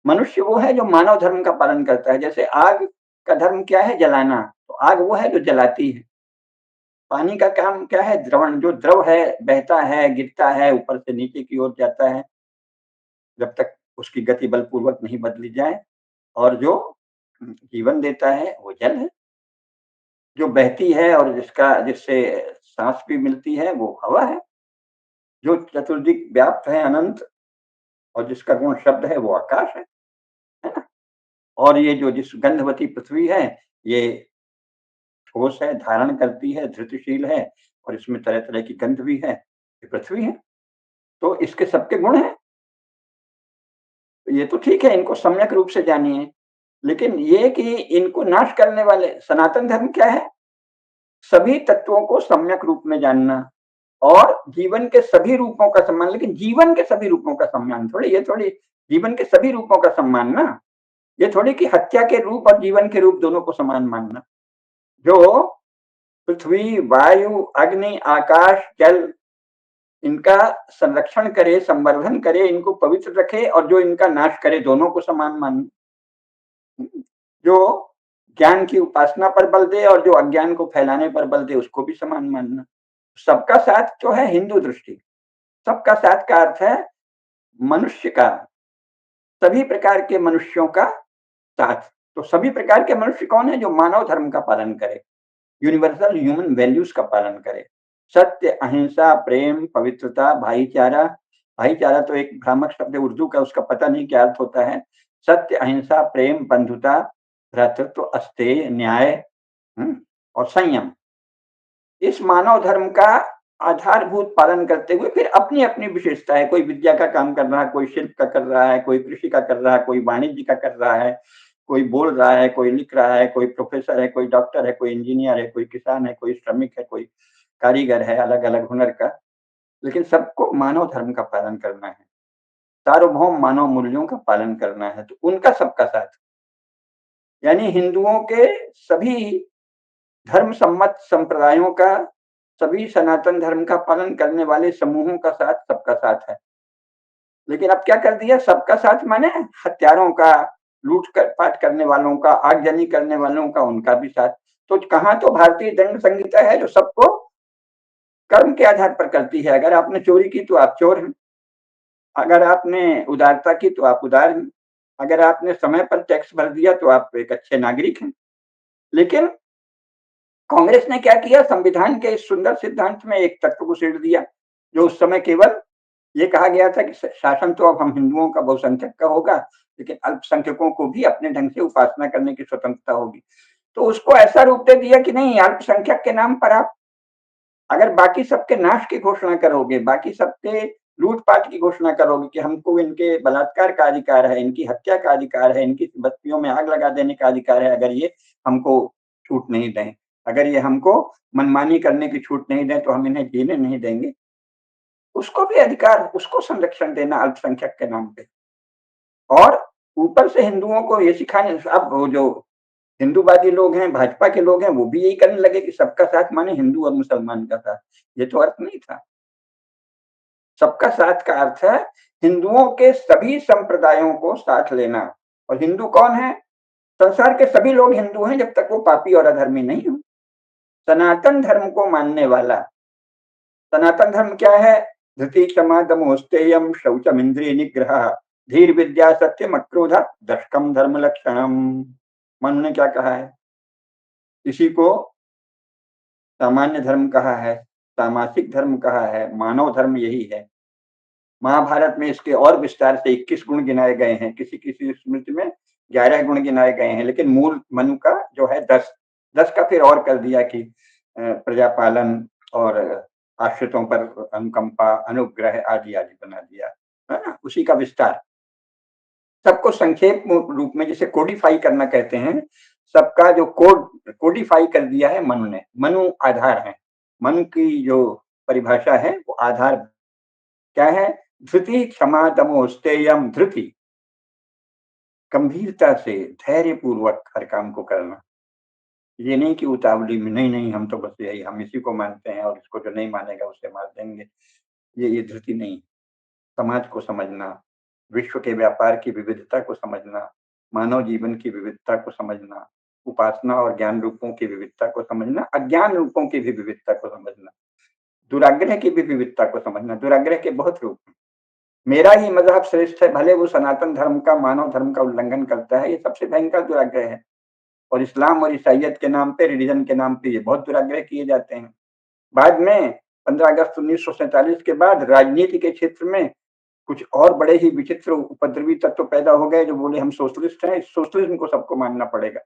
मनुष्य वो है जो मानव धर्म का पालन करता है। जैसे आग का धर्म क्या है? जलाना। तो आग वो है जो जलाती है। पानी का काम क्या है? द्रवण। जो द्रव है बहता है, गिरता है, ऊपर से नीचे की ओर जाता है, जब तक उसकी गति बलपूर्वक नहीं बदली जाए। और जो जीवन देता है वो जल है। जो बहती है और जिससे सांस भी मिलती है वो हवा है। जो चतुर्दिक व्याप्त है, अनंत, और जिसका गुण शब्द है वो आकाश है ना? और ये जो जिस गंधवती पृथ्वी है, ये ठोस है, धारण करती है, धृतिशील है, और इसमें तरह तरह की गंध भी है, ये पृथ्वी है। तो इसके सबके गुण हैं। ये तो ठीक है, इनको सम्यक रूप से जानिए। लेकिन ये कि इनको नाश करने वाले सनातन धर्म क्या है? सभी तत्वों को सम्यक रूप में जानना और जीवन के सभी रूपों का सम्मान। लेकिन जीवन के सभी रूपों का सम्मान थोड़ी, ये थोड़ी जीवन के सभी रूपों का सम्मान ना, ये थोड़ी कि हत्या के रूप और जीवन के रूप दोनों को समान मानना। जो पृथ्वी, वायु, अग्नि, आकाश, जल, इनका संरक्षण करे, संवर्धन करे, इनको पवित्र रखे, और जो इनका नाश करे, दोनों को समान मानना। जो ज्ञान की उपासना पर बल दे और जो अज्ञान को फैलाने पर बल दे, उसको भी समान मानना। सबका साथ जो है हिंदू दृष्टि, सबका साथ का अर्थ है मनुष्य का, सभी प्रकार के मनुष्यों का साथ। तो सभी प्रकार के मनुष्य कौन है? जो मानव धर्म का पालन करे, यूनिवर्सल ह्यूमन वैल्यूज का पालन करे। सत्य, अहिंसा, प्रेम, पवित्रता, भाईचारा। भाईचारा तो एक भ्रामक शब्द है उर्दू का, उसका पता नहीं क्या अर्थ होता है। सत्य, अहिंसा, प्रेम, बंधुता, भ्रातृत्व, अस्तेय, न्याय, और संयम, इस मानव धर्म का आधारभूत पालन करते हुए फिर अपनी अपनी विशेषता है। कोई विद्या का काम कर रहा है, कोई शिल्प का कर रहा है, कोई कृषि का कर रहा है, कोई वाणिज्य का कर रहा है, कोई बोल रहा है, कोई लिख रहा है, कोई प्रोफेसर है, कोई डॉक्टर है, कोई इंजीनियर है, कोई किसान है, कोई श्रमिक है, कोई कारीगर है, अलग अलग हुनर का। लेकिन सबको मानव धर्म का पालन करना है, सार्वभौम मानव मूल्यों का पालन करना है। तो उनका सबका साथ, यानी हिंदुओं के सभी धर्म सम्मत संप्रदायों का, सभी सनातन धर्म का पालन करने वाले समूहों का साथ सबका साथ है। लेकिन अब क्या कर दिया, सबका साथ माने हत्यारों का, पाट करने वालों का, आगजनी करने वालों का, उनका भी साथ। तो कहाँ तो भारतीय दंड संहिता है जो सबको कर्म के आधार पर करती है। अगर आपने चोरी की तो आप चोर हैं, अगर आपने उदारता की तो आप उदार हैं, अगर आपने समय पर टैक्स भर दिया तो आप एक अच्छे नागरिक हैं। लेकिन कांग्रेस ने क्या किया, संविधान के इस सुंदर सिद्धांत में एक तत्व को छेड़ दिया, जो उस समय केवल ये कहा गया था कि शासन तो अब हम हिंदुओं का, बहुसंख्यक का होगा, लेकिन अल्पसंख्यकों को भी अपने ढंग से उपासना करने की स्वतंत्रता होगी। तो उसको ऐसा रूप दे दिया कि नहीं, अल्पसंख्यक के नाम पर आप अगर बाकी सबके नाश की घोषणा करोगे, बाकी सबके लूटपाट की घोषणा करोगे कि हमको इनके बलात्कार का अधिकार है, इनकी हत्या का अधिकार है, इनकी बस्तियों में आग लगा देने का अधिकार है, अगर ये हमको छूट नहीं दें, अगर ये हमको मनमानी करने की छूट नहीं दें, तो हम इन्हें जीने नहीं देंगे। उसको भी अधिकार, उसको संरक्षण देना अल्पसंख्यक के नाम पे। और ऊपर से हिंदुओं को ये सिखाने, अब वो जो हिंदूवादी लोग हैं, भाजपा के लोग हैं, वो भी यही करने लगे कि सबका साथ माने हिंदू और मुसलमान का साथ। ये तो अर्थ नहीं था। सबका साथ का अर्थ है हिंदुओं के सभी संप्रदायों को साथ लेना। और हिंदू कौन है? संसार के सभी लोग हिंदू हैं जब तक वो पापी और अधर्मी नहीं हो। सनातन धर्म को मानने वाला, सनातन धर्म क्या है? धृति क्षमा दमो स्तेयम शौचम इंद्रिय निग्रह धीर विद्या सत्यम अक्रोध दशकम धर्म लक्षणम। मनु ने क्या कहा है? इसी को सामान्य धर्म कहा है, सामासिक धर्म कहा है, मानव धर्म यही है। महाभारत में इसके और विस्तार से 21 गुण गिनाए गए हैं, किसी किसी स्मृति में 11 गुण गिनाए गए हैं, लेकिन मूल मनु का जो है 10 का फिर और कर दिया कि प्रजा पालन और आश्रितों पर अनुकंपा, अनुग्रह आदि आदि बना दिया, है ना? उसी का विस्तार, सबको संक्षेप रूप में जिसे कोडिफाई करना कहते हैं, सबका जो कोडिफाई कर दिया है मनु ने। मनु आधार है, मनु की जो परिभाषा है वो आधार क्या है? धृति क्षमा दमो स्तेयम। धृति, गंभीरता से धैर्य पूर्वक हर काम को करना, ये नहीं कि उतावली में नहीं नहीं हम तो बस यही, हम इसी को मानते हैं और इसको जो नहीं मानेगा उसे मार देंगे, ये धृति नहीं। समाज को समझना, विश्व के व्यापार की विविधता को समझना, मानव जीवन की विविधता को समझना, उपासना और ज्ञान रूपों की विविधता को समझना, अज्ञान रूपों की भी विविधता को समझना, दुराग्रह की भी विविधता को समझना। दुराग्रह के बहुत रूप हैं। मेरा ही मजहब श्रेष्ठ है, भले वो सनातन धर्म का, मानव धर्म का उल्लंघन करता है, ये सबसे भयंकर दुराग्रह है। और इस्लाम और ईसाइयत के नाम पे, रिलीजन के नाम पे ये बहुत दुराग्रह किए जाते हैं। बाद में 15 अगस्त 1947 के बाद राजनीति के क्षेत्र में कुछ और बड़े ही विचित्र उपद्रवी तत्व पैदा हो गए जो बोले हम सोशलिस्ट हैं, सोशलिज्म को सबको मानना पड़ेगा,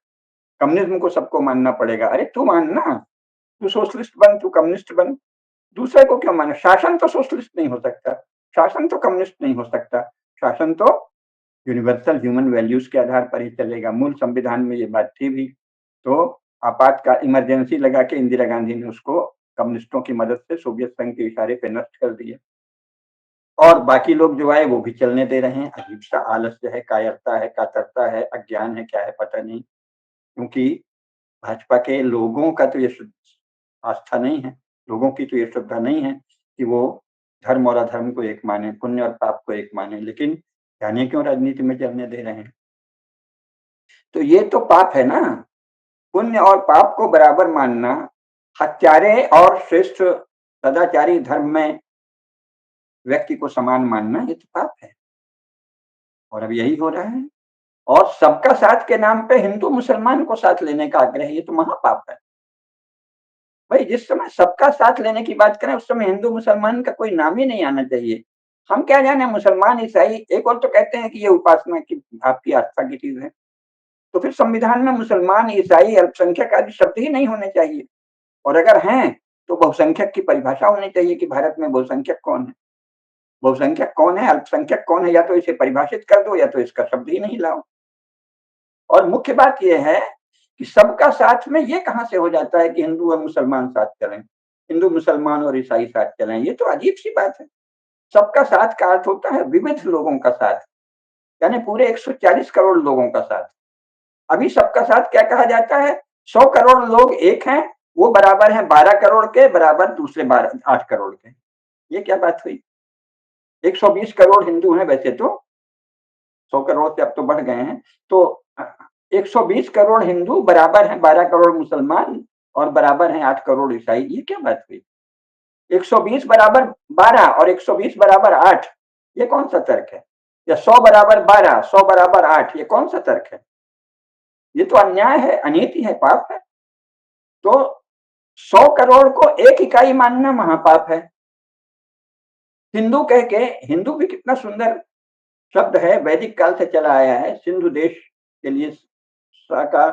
कम्युनिज्म को सबको मानना पड़ेगा। अरे तू मानना, तू सोशलिस्ट बन, तू कम्युनिस्ट बन, दूसरे को क्यों माने? शासन तो सोशलिस्ट नहीं हो सकता, शासन तो कम्युनिस्ट नहीं हो सकता, शासन तो यूनिवर्सल ह्यूमन वैल्यूज के आधार पर ही चलेगा। मूल संविधान में ये बात थी भी, तो आपातकाल इमरजेंसी लगा के इंदिरा गांधी ने उसको कम्युनिस्टों की मदद से सोवियत संघ के इशारे पे नष्ट कर दिया। और बाकी लोग जो आए वो भी चलने दे रहे हैं। अजीब सा आलस्य है, कायरता है, कातरता है, अज्ञान है, क्या है पता नहीं। क्योंकि भाजपा के लोगों का तो ये आस्था नहीं है, लोगों की तो ये श्रद्धा नहीं है कि वो धर्म और अधर्म को एक माने, पुण्य और पाप को एक माने, लेकिन जाने क्यों राजनीति में चलने दे रहे हैं। तो ये तो पाप है ना, पुण्य और पाप को बराबर मानना, हत्यारे और श्रेष्ठ सदाचारी धर्म में व्यक्ति को समान मानना, ये तो पाप है। और अब यही हो रहा है। और सबका साथ के नाम पे हिंदू मुसलमान को साथ लेने का आग्रह, ये तो महापाप है। भाई जिस समय सबका साथ लेने की बात करें उस समय हिंदू मुसलमान का कोई नाम ही नहीं आना चाहिए। हम क्या जाने मुसलमान ईसाई, एक और तो कहते हैं कि ये उपासना की आपकी आस्था की चीज है, तो फिर संविधान में मुसलमान, ईसाई, अल्पसंख्यक आदि शब्द ही नहीं होने चाहिए। और अगर हैं तो बहुसंख्यक की परिभाषा होनी चाहिए कि भारत में बहुसंख्यक कौन है, बहुसंख्यक कौन है, अल्पसंख्यक कौन है, या तो इसे परिभाषित कर दो या तो इसका शब्द ही नहीं लाओ। और मुख्य बात यह है कि सबका साथ में ये कहां से हो जाता है कि हिंदू और मुसलमान साथ चलें, हिंदू मुसलमान और ईसाई साथ चलें, ये तो अजीब सी बात है। सबका साथ का अर्थ होता है विविध लोगों का साथ, यानी पूरे 140 करोड़ लोगों का साथ। अभी सबका साथ क्या कहा जाता है? 100 करोड़ लोग एक हैं, वो बराबर है 12 करोड़ के, बराबर दूसरे 8 करोड़ के। ये क्या बात हुई? 120 करोड़ हिंदू हैं वैसे तो, 100 करोड़ से अब तो बढ़ गए हैं। तो 120 करोड़ हिंदू बराबर हैं 12 करोड़ मुसलमान और बराबर हैं 8 करोड़ ईसाई। ये क्या बात हुई? 120 बराबर 12 और 120 बराबर 8, ये कौन सा तर्क है? या 100 बराबर 12, 100 बराबर 8, ये कौन सा तर्क है? ये तो अन्याय है, अनीति है, पाप है। तो 100 करोड़ को एक इकाई मानना महापाप है। हिंदू कह के, हिंदू भी कितना सुंदर शब्द है, वैदिक काल से चला आया है। सिंधु देश के लिए सा का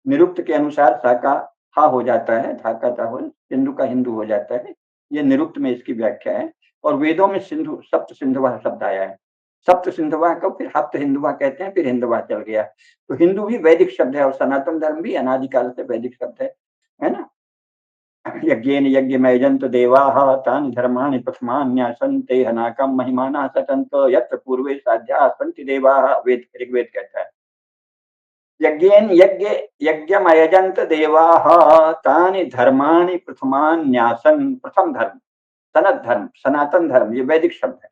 निरुक्त के अनुसार सा का हा हो जाता है, धा का धा हो, सिंधु का हिंदू हो जाता है। ये निरुक्त में इसकी व्याख्या है। और वेदों में सिंधु, सप्त सिंधुवा शब्द आया है। सप्त सिंधुवा को फिर हप्त हिंदुवा कहते हैं, फिर हिंदुवा चल गया। तो हिंदू भी वैदिक शब्द है और सनातन धर्म भी अनादिकाल से वैदिक शब्द है ना? यज्ञेन यज्ञमयजन्त देवाः तानि धर्माणि प्रथमान्यासन्ते हनाकं महिमानः सतन्त यत्र पूर्वे साध्याः सन्ति देवाः, वेद ऋग्वेद कहता है। यज्ञेन यज्ञमयजन्त देवाः तानि धर्माणि प्रथमान्यासन्, प्रथम धर्म, सनत धर्म, सनातन धर्म, ये वैदिक शब्द है।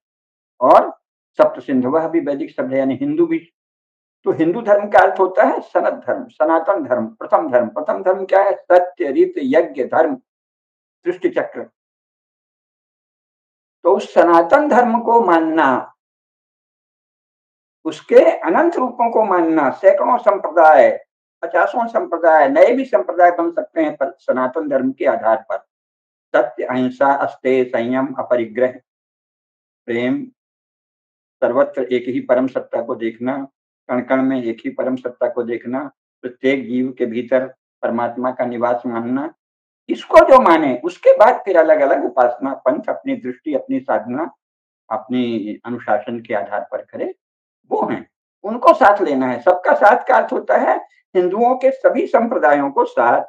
और सप्त सिंधुवः भी वैदिक शब्द है, यानी हिंदू भी। तो हिंदू धर्म का अर्थ होता है सनत धर्म, सनातन धर्म, प्रथम धर्म। प्रथम धर्म क्या है? सत्य, रीत, यज्ञ, धर्म, सृष्टि चक्र। तो उस सनातन धर्म को मानना, उसके अनंत रूपों को मानना, सैकड़ों संप्रदाय, 50 संप्रदाय, नए भी संप्रदाय बन सकते हैं पर सनातन धर्म के आधार पर। सत्य, अहिंसा, अस्तेय, संयम, अपरिग्रह, प्रेम, सर्वत्र एक ही परम सत्ता को देखना, कण कण में एक ही परम सत्ता को देखना, प्रत्येक जीव के भीतर परमात्मा का निवास मानना, इसको जो माने उसके बाद फिर अलग अलग उपासना पंथ अपनी दृष्टि, अपनी साधना, अपनी अनुशासन के आधार पर करे, वो हैं, उनको साथ लेना है। सबका साथ का अर्थ होता है हिंदुओं के सभी संप्रदायों को साथ,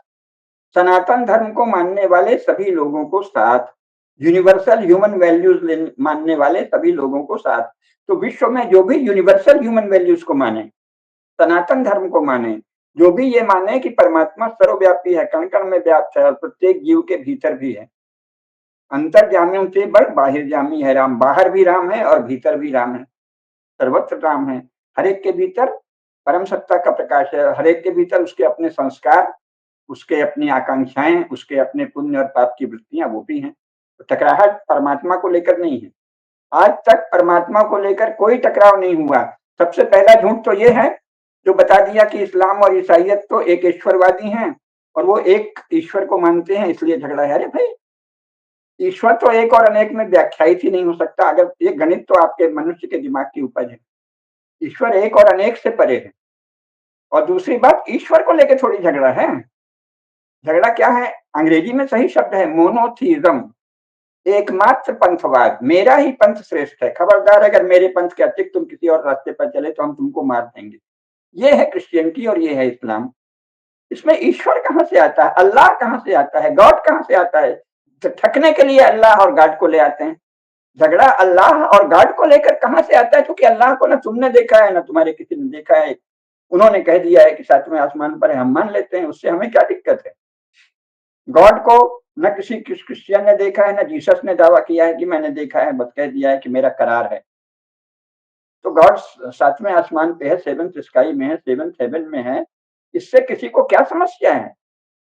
सनातन धर्म को मानने वाले सभी लोगों को साथ, यूनिवर्सल ह्यूमन वैल्यूज मानने वाले सभी लोगों को साथ। तो विश्व में जो भी यूनिवर्सल ह्यूमन वैल्यूज को माने, सनातन धर्म को माने, जो भी ये माने कि परमात्मा सर्वव्यापी है, कण कण में व्याप्त है और प्रत्येक जीव के भीतर भी है, अंतर्जामियों से बढ़ बाहिरजामी है राम, बाहर भी राम है और भीतर भी राम है, सर्वत्र राम है। हर एक के भीतर परम सत्ता का प्रकाश है, हर एक के भीतर उसके अपने संस्कार, उसके अपनी आकांक्षाएं, उसके अपने पुण्य और पाप की वृत्तियां वो भी हैं। तो टकराहट परमात्मा को लेकर नहीं है। आज तक परमात्मा को लेकर कोई टकराव नहीं हुआ। सबसे पहला झूठ तो ये है जो बता दिया कि इस्लाम और ईसाइयत तो एक ईश्वरवादी हैं और वो एक ईश्वर को मानते हैं इसलिए झगड़ा है। अरे भाई, ईश्वर तो एक और अनेक में व्याख्यायित ही नहीं हो सकता। अगर ये गणित तो आपके मनुष्य के दिमाग की उपज है। ईश्वर एक और अनेक से परे है। और दूसरी बात, ईश्वर को लेकर थोड़ी झगड़ा है। झगड़ा क्या है? अंग्रेजी में सही शब्द है मोनोथीज्म, एकमात्र पंथवाद, मेरा ही पंथ श्रेष्ठ है, खबरदार अगर मेरे पंथ के अतिरिक्त तुम किसी और रास्ते पर चले तो हम तुमको मार देंगे। ये है क्रिश्चियनिटी और ये है इस्लाम। इसमें ईश्वर कहाँ से आता है, अल्लाह कहाँ से आता है, गॉड कहाँ से आता है? ठकने के लिए अल्लाह और गॉड को ले आते हैं। झगड़ा अल्लाह और गॉड को लेकर कहाँ से आता है? क्योंकि अल्लाह को ना तुमने देखा है ना तुम्हारे किसी ने देखा है, उन्होंने कह दिया है कि सातवें आसमान पर है, हम मान लेते हैं, उससे हमें क्या दिक्कत है? गॉड को न किसी क्रिश्चियन ने देखा है, न जीसस ने दावा किया है कि मैंने देखा है, बस कह दिया है कि मेरा करार है। तो गॉड सातवें आसमान पे है, सेवंथ स्काई में है, सेवंथ हेवन में है। इससे किसी को क्या समस्या है?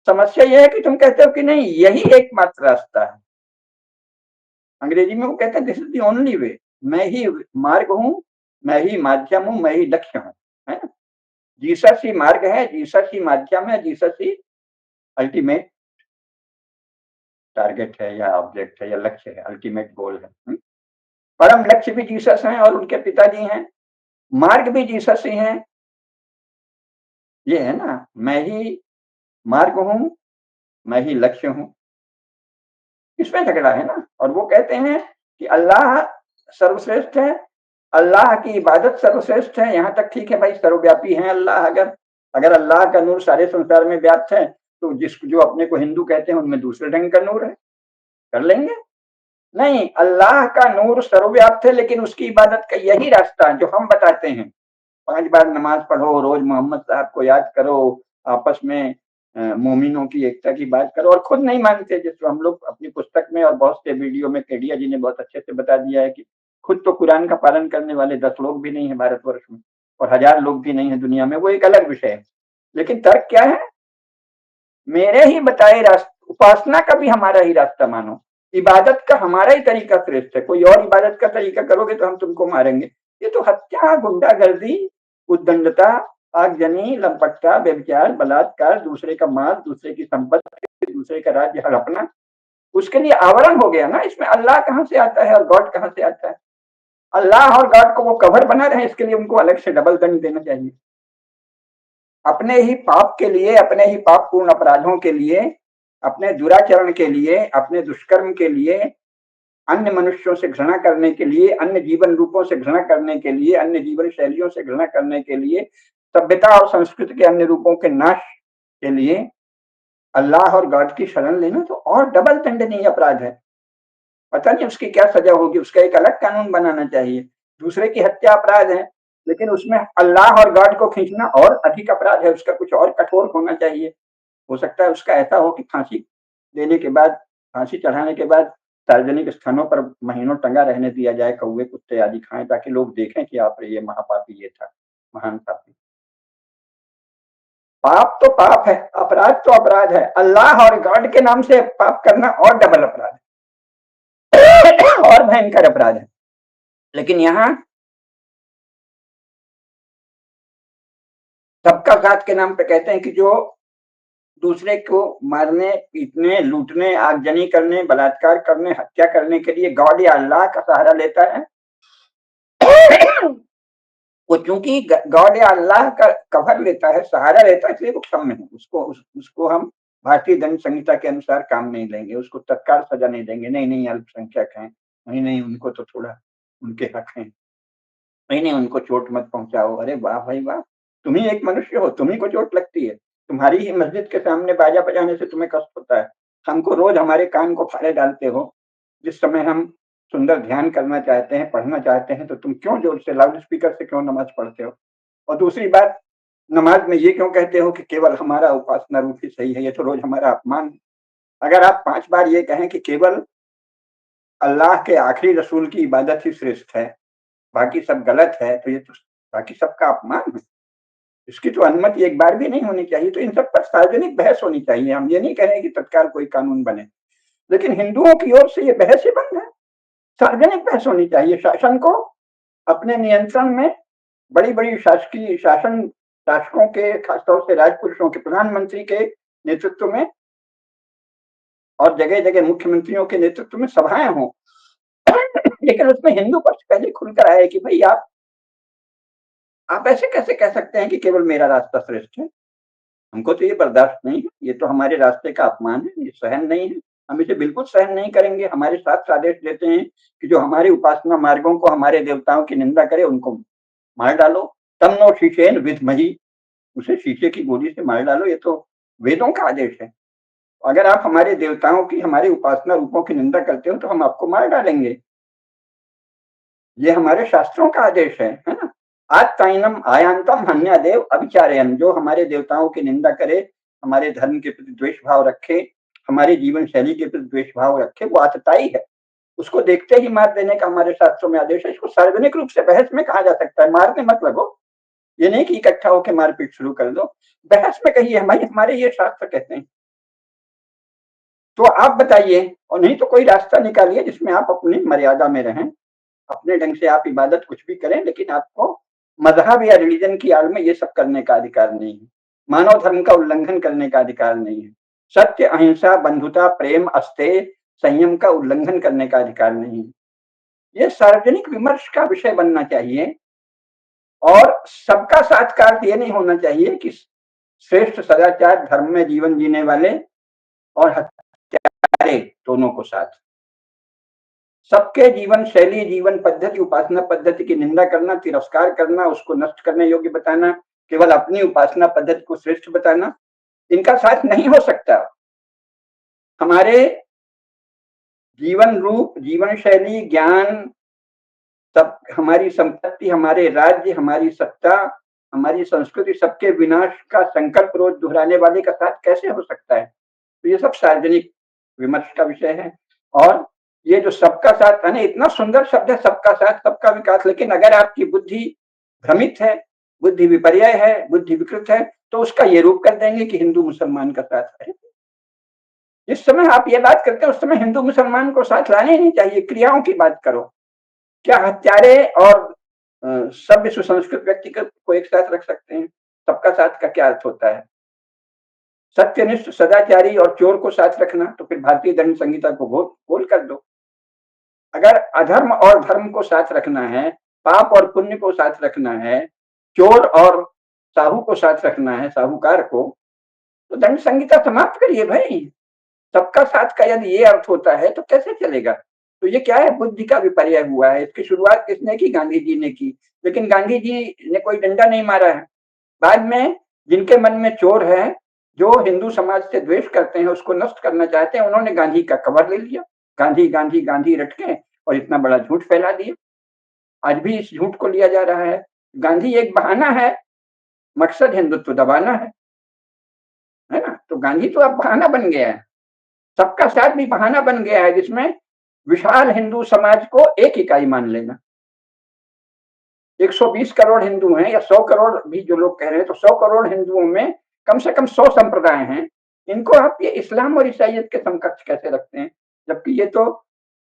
समस्या यह है कि तुम कहते हो कि नहीं यही एकमात्र रास्ता है। अंग्रेजी में वो कहते हैं this is the only way, मैं ही मार्ग हूं, मैं ही माध्यम हूं, मैं ही लक्ष्य हूं, है ना? जीसस ही मार्ग है, जीसस ही माध्यम है, जीसस ही अल्टीमेट टारगेट है या ऑब्जेक्ट है या लक्ष्य है, अल्टीमेट गोल है। परम लक्ष्य भी जीसस हैं और उनके पिताजी हैं, मार्ग भी जीसस ही हैं। ये है ना, मैं ही मार्ग हूं, मैं ही लक्ष्य हूं, इसमें झगड़ा है ना। और वो कहते हैं कि अल्लाह सर्वश्रेष्ठ है, अल्लाह की इबादत सर्वश्रेष्ठ है। यहाँ तक ठीक है भाई, सर्वव्यापी है अल्लाह। अगर अल्लाह का नूर सारे संसार में व्याप्त है तो जो अपने को हिंदू कहते हैं उनमें दूसरे ढंग का नूर है, कर लेंगे। नहीं, अल्लाह का नूर सर्वव्याप्त है, लेकिन उसकी इबादत का यही रास्ता जो हम बताते हैं, 5 बार नमाज पढ़ो, रोज मोहम्मद साहब को याद करो, आपस में मोमिनों की एकता की बात करो, और खुद नहीं मानते। जैसे हम लोग अपनी पुस्तक में और बहुत से वीडियो में केडिया जी ने बहुत अच्छे से बता दिया है कि खुद तो कुरान का पालन करने वाले 10 लोग भी नहीं है भारतवर्ष में, और 1000 लोग भी नहीं है दुनिया में, वो एक अलग विषय है। लेकिन तर्क क्या है? मेरे ही बताए रास्ते, उपासना का भी हमारा ही रास्ता मानो, इबादत का हमारा ही तरीका श्रेष्ठ है। कोई और इबादत का तरीका करोगे तो हम तुमको मारेंगे। ये तो हत्या, गुंडागर्दी, उद्दंडता, आगजनी, लंपटता, व्यभिचार, बलात्कार, दूसरे का माल, दूसरे की संपत्ति, दूसरे का राज्य हड़पना, उसके लिए आवरण हो गया ना। इसमें अल्लाह कहाँ से आता है और गॉड कहाँ से आता है? अल्लाह और गॉड को वो कवर बना रहे हैं, इसके लिए उनको अलग से डबल दंड देना चाहिए। अपने ही पाप के लिए, अपने ही पाप पूर्ण अपराधों के लिए, अपने दुराचरण के लिए, अपने दुष्कर्म के लिए, अन्य मनुष्यों से घृणा करने के लिए, अन्य जीवन रूपों से घृणा करने के लिए, अन्य जीवन शैलियों से घृणा करने के लिए, सभ्यता और संस्कृति के अन्य रूपों के नाश के लिए अल्लाह और गॉड की शरण लेना तो और डबल दंडनीय अपराध है। पता नहीं उसकी क्या सजा होगी, उसका एक अलग कानून बनाना चाहिए। दूसरे की हत्या अपराध है, लेकिन उसमें अल्लाह और गॉड को खींचना और अधिक अपराध है, उसका कुछ और कठोर होना चाहिए। हो सकता है उसका ऐसा हो कि फांसी देने के बाद, फांसी चढ़ाने के बाद सार्वजनिक स्थानों पर महीनों टंगा रहने दिया जाए, कौवे कुत्ते आदि खाएं, ताकि लोग देखें कि आप ये महापापी ये था, महान पापी। पाप तो पाप है, अपराध तो अपराध है। अल्लाह और गॉड के नाम से पाप करना और डबल अपराध है और भयंकर अपराध है। लेकिन यहाँ सबका साथ के नाम पे कहते हैं कि जो दूसरे को मारने, पीटने, लूटने, आगजनी करने, बलात्कार करने, हत्या करने के लिए गॉड या अल्लाह का सहारा लेता है, वो चूंकि गॉड या अल्लाह का कवर लेता है, सहारा लेता है, इसलिए वो क्षम्य है। उसको हम भारतीय दंड संहिता के अनुसार काम नहीं लेंगे, उसको तत्काल सजा नहीं देंगे। नहीं नहीं, अल्पसंख्यक हैं, नहीं नहीं, उनको तो थोड़ा उनके हक हैं, नहीं नहीं, उनको चोट मत पहुंचाओ। अरे वाह भाई वाह, तुम ही एक मनुष्य हो, तुम्ही को चोट लगती है, तुम्हारी ही मस्जिद के सामने बाजा बजाने से तुम्हें कष्ट होता है, हमको रोज हमारे कान को फाड़े डालते हो। जिस समय हम सुंदर ध्यान करना चाहते हैं, पढ़ना चाहते हैं, तो तुम क्यों जोर से लाउड स्पीकर से क्यों नमाज पढ़ते हो? और दूसरी बात, नमाज में ये क्यों कहते हो कि केवल हमारा उपासना रूप ही सही है? ये तो रोज हमारा अपमान है। अगर आप 5 बार ये कहें कि केवल अल्लाह के आखिरी रसूल की इबादत ही श्रेष्ठ है, बाकी सब गलत है, तो ये तो बाकी सबका अपमान है। इसकी तो अनुमति एक बार भी नहीं होनी चाहिए। तो इन सब पर सार्वजनिक बहस होनी चाहिए। हम ये नहीं कह रहे कि तत्काल कोई कानून बने, लेकिन हिंदुओं की ओर से ये बहस ही बंद है। सार्वजनिक बहस होनी चाहिए। शासन को अपने नियंत्रण में, बड़ी-बड़ी शासकीय शासकों के, खासतौर से राजपुरुषों के, प्रधानमंत्री के नेतृत्व में और जगह-जगह मुख्यमंत्रियों के नेतृत्व में सभाएं हों। लेकिन उसमें हिंदू पक्ष पहले खुलकर आए कि भाई आप ऐसे कैसे कह सकते हैं कि केवल मेरा रास्ता श्रेष्ठ है? हमको तो ये बर्दाश्त नहीं है, ये तो हमारे रास्ते का अपमान है, ये सहन नहीं है, हम इसे बिल्कुल सहन नहीं करेंगे। हमारे शास्त्र आदेश देते हैं कि जो हमारे उपासना मार्गों को, हमारे देवताओं की निंदा करे, उनको मार डालो। तम नो शीशेन विद्महि, उसे शीशे की गोली से मार डालो, ये तो वेदों का आदेश है। अगर आप हमारे देवताओं की, हमारे उपासना रूपों की निंदा करते हो तो हम आपको मार डालेंगे, ये हमारे शास्त्रों का आदेश है ना? आत्ताइनम आयांतम हन्यादेव अभिचारयन, जो हमारे देवताओं की निंदा करे, हमारे धर्म के प्रति द्वेष भाव रखे, हमारी जीवन शैली के प्रति द्वेष भाव रखे, वो आतताई है। उसको देखते ही मार देने का हमारे शास्त्रों में आदेश है। इसको सार्वजनिक रूप से बहस में कहा जा सकता है, मारने मत लगो, ये नहीं कि इकट्ठा होकर मारपीट शुरू कर दो, बहस में कहिए भाई हमारे ये शास्त्र कहते हैं। तो आप बताइए, और नहीं तो कोई रास्ता निकालिए जिसमें आप अपनी मर्यादा में रहें, अपने ढंग से आप इबादत कुछ भी करें, लेकिन आपको मजहब या रिलीजन की आड़ में ये सब करने का अधिकार नहीं है। मानव धर्म का उल्लंघन करने का अधिकार नहीं है। सत्य, अहिंसा, बंधुता, प्रेम, अस्तेय, संयम का उल्लंघन करने का अधिकार नहीं है। ये सार्वजनिक विमर्श का विषय बनना चाहिए, और सबका साथ का अर्थ ये नहीं होना चाहिए कि श्रेष्ठ सदाचार धर्म में जीवन जीने वाले और हत्यारे दोनों को साथ। सबके जीवन शैली, जीवन पद्धति, उपासना पद्धति की निंदा करना, तिरस्कार करना, उसको नष्ट करने योग्य बताना, केवल अपनी उपासना पद्धति को श्रेष्ठ बताना, इनका साथ नहीं हो सकता। हमारे जीवन रूप, जीवन शैली, ज्ञान, सब, हमारी संपत्ति, हमारे राज्य, हमारी सत्ता, हमारी संस्कृति, सबके विनाश का संकल्प रोज दोहराने वाले का साथ कैसे हो सकता है? तो ये सब सार्वजनिक विमर्श का विषय है। और ये जो सबका साथ है ना, इतना सुंदर शब्द है सबका साथ सबका विकास, लेकिन अगर आपकी बुद्धि भ्रमित है, बुद्धि विपर्य है, बुद्धि विकृत है, तो उसका ये रूप कर देंगे कि हिंदू मुसलमान का साथ है। जिस समय आप ये बात करते हैं उस समय हिंदू मुसलमान को साथ लाने ही नहीं चाहिए, क्रियाओं की बात करो। क्या हत्यारे और सभ्य सुसंस्कृत व्यक्ति को एक साथ रख सकते हैं? सबका साथ का क्या अर्थ होता है? सत्यनिष्ठ सदाचारी और चोर को साथ रखना, तो फिर भारतीय दंड संहिता को गोल कर दो। अगर अधर्म और धर्म को साथ रखना है, पाप और पुण्य को साथ रखना है, चोर और साहू को साथ रखना है, साहूकार को, तो दंड संहिता समाप्त करिए भाई। सबका साथ का यदि ये अर्थ होता है तो कैसे चलेगा? तो ये क्या है? बुद्धि का विपर्य हुआ है। इसकी शुरुआत किसने की? गांधी जी ने की। लेकिन गांधी जी ने कोई डंडा नहीं मारा है। बाद में जिनके मन में चोर है, जो हिंदू समाज से द्वेष करते हैं, उसको नष्ट करना चाहते हैं, उन्होंने गांधी का कवर ले लिया। गांधी गांधी गांधी रटके और इतना बड़ा झूठ फैला दिया। आज भी इस झूठ को लिया जा रहा है। गांधी एक बहाना है, मकसद हिंदुत्व दबाना है ना? तो गांधी तो अब बहाना बन गया है। सबका साथ भी बहाना बन गया है, जिसमें विशाल हिंदू समाज को एक इकाई मान लेना। 120 करोड़ हिंदू हैं, या 100 करोड़ भी जो लोग कह रहे हैं, तो 100 करोड़ हिंदुओं में कम से कम 100 संप्रदाय हैं। इनको आप ये इस्लाम और ईसाइयत के समकक्ष कैसे रखते हैं? जबकि ये तो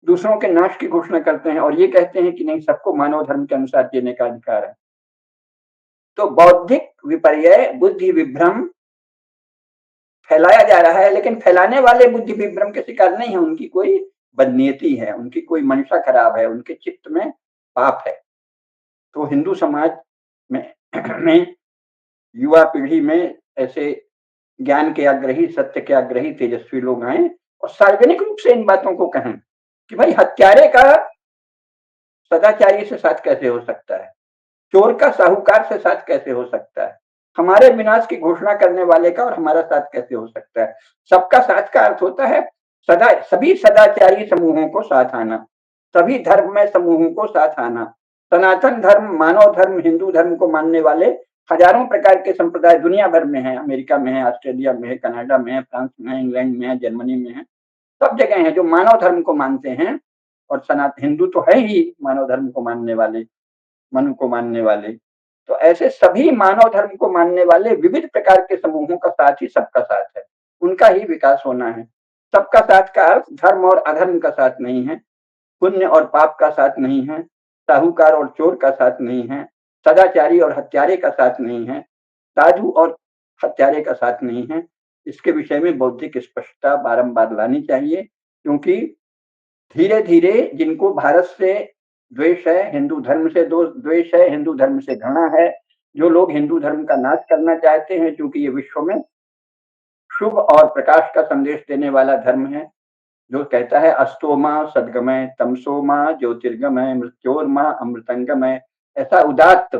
दूसरों के नाश की घोषणा करते हैं और ये कहते हैं कि नहीं, सबको मानव धर्म के अनुसार जीने का अधिकार है। तो बौद्धिक विपर्य, बुद्धि विभ्रम फैलाया जा रहा है, लेकिन फैलाने वाले बुद्धि विभ्रम के शिकार नहीं है। उनकी कोई बदनीयती है, उनकी कोई मंशा खराब है, उनके चित्त में पाप है। तो हिंदू समाज में में युवा पीढ़ी में ऐसे ज्ञान के आग्रही, सत्य के आग्रही, तेजस्वी लोग आए और सार्वजनिक रूप से इन बातों को कहें कि भाई हत्यारे का सदाचारी से साथ कैसे हो सकता है, चोर का साहूकार से साथ कैसे हो सकता है, हमारे विनाश की घोषणा करने वाले का और हमारा साथ कैसे हो सकता है। सबका साथ का अर्थ होता है सभी सदाचारी समूहों को साथ आना, सभी धर्ममय समूहों को साथ आना। सनातन धर्म, मानव धर्म, हिंदू धर्म को मानने वाले हजारों प्रकार के संप्रदाय दुनिया भर में है। अमेरिका में है, ऑस्ट्रेलिया में है, कनाडा में है, फ्रांस में है, इंग्लैंड में है, जर्मनी में है, सब जगह है जो मानव धर्म को मानते हैं। और सनातन हिंदू तो है ही मानव धर्म को मानने वाले, मन को मानने वाले। तो ऐसे सभी मानव धर्म को मानने वाले विविध प्रकार के समूहों का साथ ही सबका साथ है, उनका ही विकास होना है। सबका साथ का अर्थ धर्म और अधर्म का साथ नहीं है, पुण्य और पाप का साथ नहीं है, साहूकार और चोर का साथ नहीं है, सदाचारी और हत्यारे का साथ नहीं है, साधु और हत्यारे का साथ नहीं है। इसके विषय में बौद्धिक स्पष्टता बारंबार लानी चाहिए, क्योंकि धीरे धीरे जिनको भारत से द्वेष है, हिंदू धर्म से द्वेष है, हिंदू धर्म से घृणा है, जो लोग हिंदू धर्म का नाश करना चाहते हैं, क्योंकि ये विश्व में शुभ और प्रकाश का संदेश देने वाला धर्म है, जो कहता है अस्तोमा सद्गमय, तमसोमा ज्योतिर्गमय, मृत्योर्मा अमृतंगमय। ऐसा उदात्त,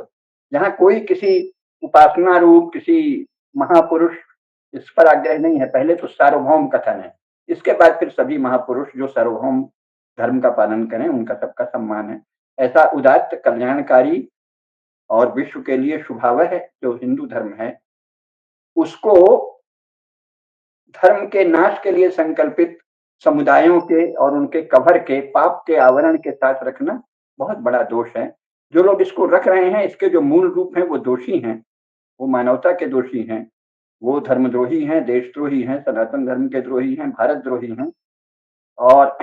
जहाँ कोई किसी उपासना रूप किसी महापुरुष इस पर आग्रह नहीं है। पहले तो सार्वभौम कथन है, इसके बाद फिर सभी महापुरुष जो सार्वभौम धर्म का पालन करें उनका सबका सम्मान है। ऐसा उदात्त, कल्याणकारी और विश्व के लिए शुभावह जो हिंदू धर्म है, उसको धर्म के नाश के लिए संकल्पित समुदायों के और उनके कवर के पाप के आवरण के साथ रखना बहुत बड़ा दोष है। जो लोग इसको रख रहे हैं, इसके जो मूल रूप हैं वो दोषी हैं, वो मानवता के दोषी हैं, वो धर्मद्रोही हैं, देशद्रोही हैं, सनातन धर्म के द्रोही हैं, भारत द्रोही हैं। और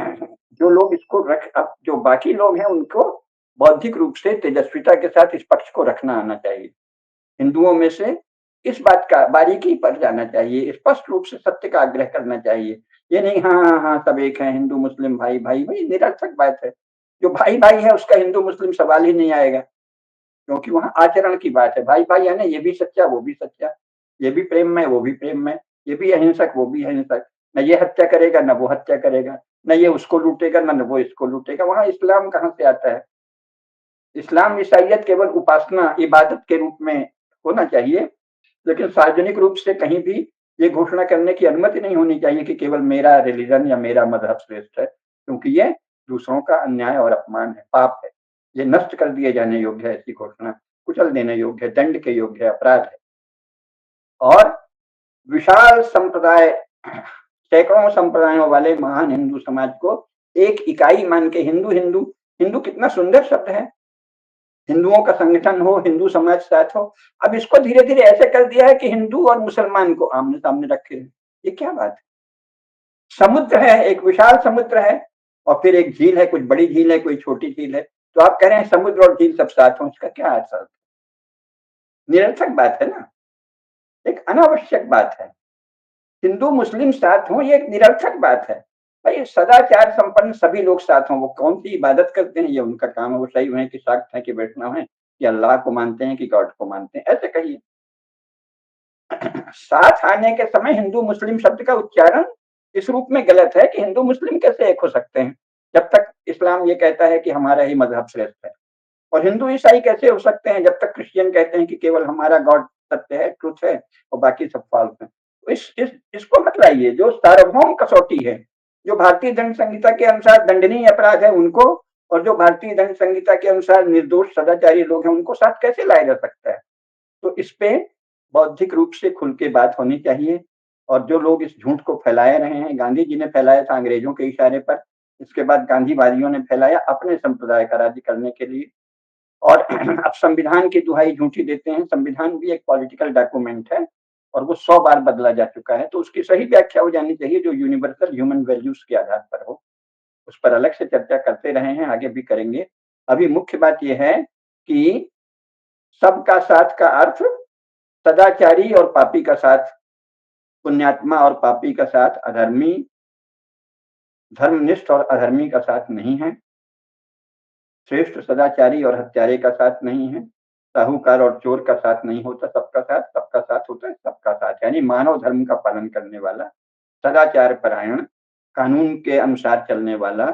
जो लोग इसको अब जो बाकी लोग हैं उनको बौद्धिक रूप से तेजस्विता के साथ इस पक्ष को रखना आना चाहिए। हिंदुओं में से इस बात का बारीकी पर जाना चाहिए, स्पष्ट रूप से सत्य का आग्रह करना चाहिए। ये नहीं हाँ हाँ हाँ सब एक है, हिंदू मुस्लिम भाई भाई, भाई निरर्थक बात है। जो भाई भाई है उसका हिंदू मुस्लिम सवाल ही नहीं आएगा, क्योंकि वहां आचरण की बात है। भाई भाई है ना, ये भी सच्चा वो भी सच्चा, ये भी प्रेम में वो भी प्रेम में, ये भी अहिंसक वो भी अहिंसक, न ये हत्या करेगा न वो हत्या करेगा, न ये उसको लूटेगा न वो इसको लूटेगा। वहां इस्लाम कहाँ से आता है? इस्लाम ईसाइयत केवल उपासना इबादत के रूप में होना चाहिए, लेकिन सार्वजनिक रूप से कहीं भी ये घोषणा करने की अनुमति नहीं होनी चाहिए कि केवल मेरा रिलीजन या मेरा मजहब श्रेष्ठ है, क्योंकि ये दूसरों का अन्याय और अपमान है, पाप है। ये नष्ट कर दिए जाने योग्य है, ऐसी घोषणा कुचल देने योग्य है, दंड के योग्य है, अपराध है। और विशाल संप्रदाय, सैकड़ों संप्रदायों वाले महान हिंदू समाज को एक इकाई मान के हिंदू हिंदू हिंदू कितना सुंदर शब्द है, हिंदुओं का संगठन हो, हिंदू समाज साथ हो। अब इसको धीरे धीरे ऐसे कर दिया है कि हिंदू और मुसलमान को आमने सामने रखे हैं। ये क्या बात है? समुद्र है, एक विशाल समुद्र है और फिर एक झील है, कुछ बड़ी झील है, कोई छोटी झील है, तो आप कह रहे हैं समुद्र और झील सब साथ हो, इसका क्या अर्थ है? निरर्थक बात है ना, एक अनावश्यक बात है। हिंदू मुस्लिम साथ हों, ये एक निरर्थक बात है। भाई सदाचार संपन्न सभी लोग साथ हों, वो कौन सी इबादत करते हैं ये उनका काम है, वो शैव हैं कि शाक्त हैं कि वैष्णव हैं कि अल्लाह को मानते हैं कि गॉड को मानते हैं, ऐसे कहिए। साथ आने के समय हिंदू मुस्लिम शब्द का उच्चारण इस रूप में गलत है कि हिंदू मुस्लिम कैसे एक हो सकते हैं, जब तक इस्लाम ये कहता है कि हमारा ही मजहब श्रेष्ठ है। और हिंदू ईसाई कैसे हो सकते हैं जब तक क्रिश्चियन कहते हैं कि केवल हमारा गॉड सत्य है, ट्रुथ है और बाकी सब फॉल्स है। इसको मत लाइए, जो सार्वभौम कसौटी है, जो भारतीय दंड संहिता के अनुसार दंडनीय अपराध है उनको, और जो भारतीय दंड संहिता के अनुसार निर्दोष सदाचारी लोग हैं उनको साथ कैसे लाया जा सकता है? तो इस पे बौद्धिक रूप से खुल के बात होनी चाहिए। और जो लोग इस झूठ को फैलाए रहे हैं, गांधी जी ने फैलाया था अंग्रेजों के इशारे पर, इसके बाद गांधीवादियों ने फैलाया अपने संप्रदाय का राज्य करने के लिए। और अब संविधान की दुहाई झूठी देते हैं। संविधान भी एक पॉलिटिकल डॉक्यूमेंट है और वो 100 बार बदला जा चुका है, तो उसकी सही व्याख्या हो जानी चाहिए जो यूनिवर्सल ह्यूमन वैल्यूज के आधार पर हो। उस पर अलग से चर्चा करते रहे हैं, आगे भी करेंगे। अभी मुख्य बात यह है कि सबका साथ का अर्थ सदाचारी और पापी का साथ, पुण्यात्मा और पापी का साथ, अधर्मी, धर्मनिष्ठ और अधर्मी का साथ नहीं है, श्रेष्ठ सदाचारी और हत्यारे का साथ नहीं है, साहूकार और चोर का साथ नहीं होता, सबका साथ होता है सबका साथ, यानी मानव धर्म का पालन करने वाला, सदाचार परायण, कानून के अनुसार चलने वाला,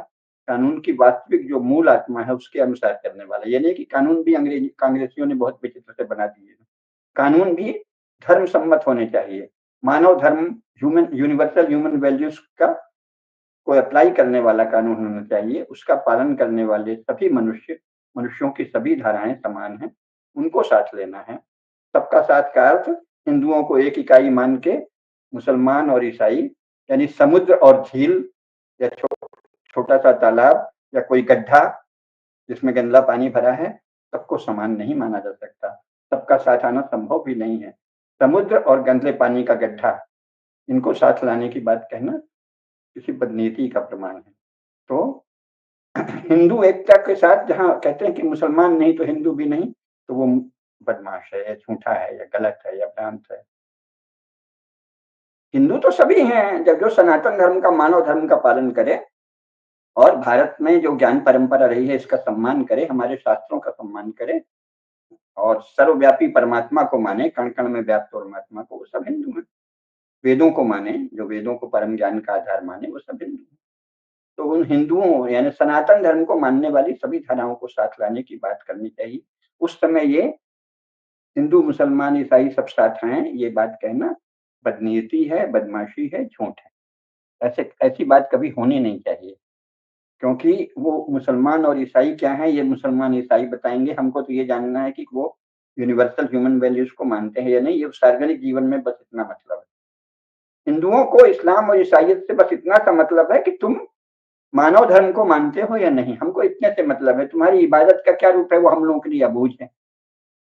कानून की वास्तविक जो मूल आत्मा है उसके अनुसार चलने वाला। ये नहीं कि कानून भी अंग्रेजी कांग्रेसियों ने बहुत विचित्र से बना दिए, कानून भी धर्म सम्मत होने चाहिए। मानव धर्म, ह्यूमन यूनिवर्सल ह्यूमन वैल्यूज का को अप्लाई करने वाला कानून होना चाहिए, उसका पालन करने वाले सभी मनुष्यों की सभी धाराएं समान हैं, उनको साथ लेना है। सबका साथ का अर्थ हिंदुओं को एक इकाई मान के मुसलमान और ईसाई, यानी समुद्र और झील या छोटा सा तालाब या कोई गड्ढा जिसमें गंदा पानी भरा है, सबको समान नहीं माना जा सकता, सबका साथ आना संभव भी नहीं है। समुद्र और गंदे पानी का गड्ढा, इनको साथ लाने की बात कहना किसी बदनीति का प्रमाण है। तो हिंदू एकता के साथ जहाँ कहते हैं कि मुसलमान नहीं तो हिंदू भी नहीं, तो वो बदमाश है या झूठा है या गलत है या भ्रांत है। हिंदू तो सभी हैं, जब जो सनातन धर्म का, मानव धर्म का पालन करे और भारत में जो ज्ञान परंपरा रही है इसका सम्मान करे, हमारे शास्त्रों का सम्मान करे और सर्वव्यापी परमात्मा को माने, कण कण में व्याप्त परमात्मा को, वो सब हिंदू हैं। वेदों को माने, जो वेदों को परम ज्ञान का आधार माने, वो सब हिंदू हैं। तो उन हिंदुओं यानी सनातन धर्म को मानने वाली सभी धाराओं को साथ लाने की बात करनी चाहिए। उस समय ये हिंदू मुसलमान ईसाई सब साथ हैं, ये बात कहना बदनीयती है, बदमाशी है, झूठ है। ऐसी बात कभी होनी नहीं चाहिए, क्योंकि वो मुसलमान और ईसाई क्या है ये मुसलमान ईसाई बताएंगे। हमको तो ये जानना है कि वो यूनिवर्सल ह्यूमन वैल्यूज को मानते हैं या नहीं, ये सार्वजनिक जीवन में बस इतना मतलब है। हिंदुओं को इस्लाम और ईसाइयत से बस इतना सा मतलब है कि तुम मानव धर्म को मानते हो या नहीं, हमको इतने से मतलब है। तुम्हारी इबादत का क्या रूप है वो हम लोगों के लिए अबूझ है,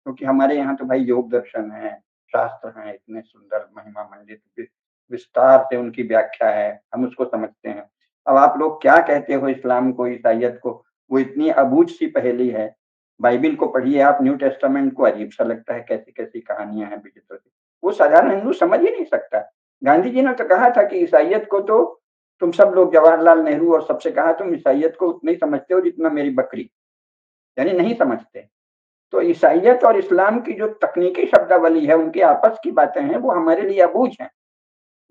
क्योंकि हमारे यहाँ तो भाई योग दर्शन है, शास्त्र हैं, इतने सुंदर महिमा मंडित विस्तार से उनकी व्याख्या है, हम उसको समझते हैं। अब आप लोग क्या कहते हो इस्लाम को, ईसाइयत को, वो इतनी अबूझ सी पहेली है। बाइबिल को पढ़िए आप, न्यू टेस्टामेंट को, अजीब सा लगता है, कैसी कैसी कहानियां हैं विचित्र सी, वो साधारण हिंदू समझ ही नहीं सकता। गांधी जी ने तो कहा था कि ईसाइयत को तो तुम सब लोग, जवाहरलाल नेहरू और सबसे कहा, तुम ईसाइयत को उतना ही समझते हो जितना मेरी बकरी, यानी नहीं समझते। तो ईसाइयत और इस्लाम की जो तकनीकी शब्दावली है, उनकी आपस की बातें हैं, वो हमारे लिए अबूझ हैं,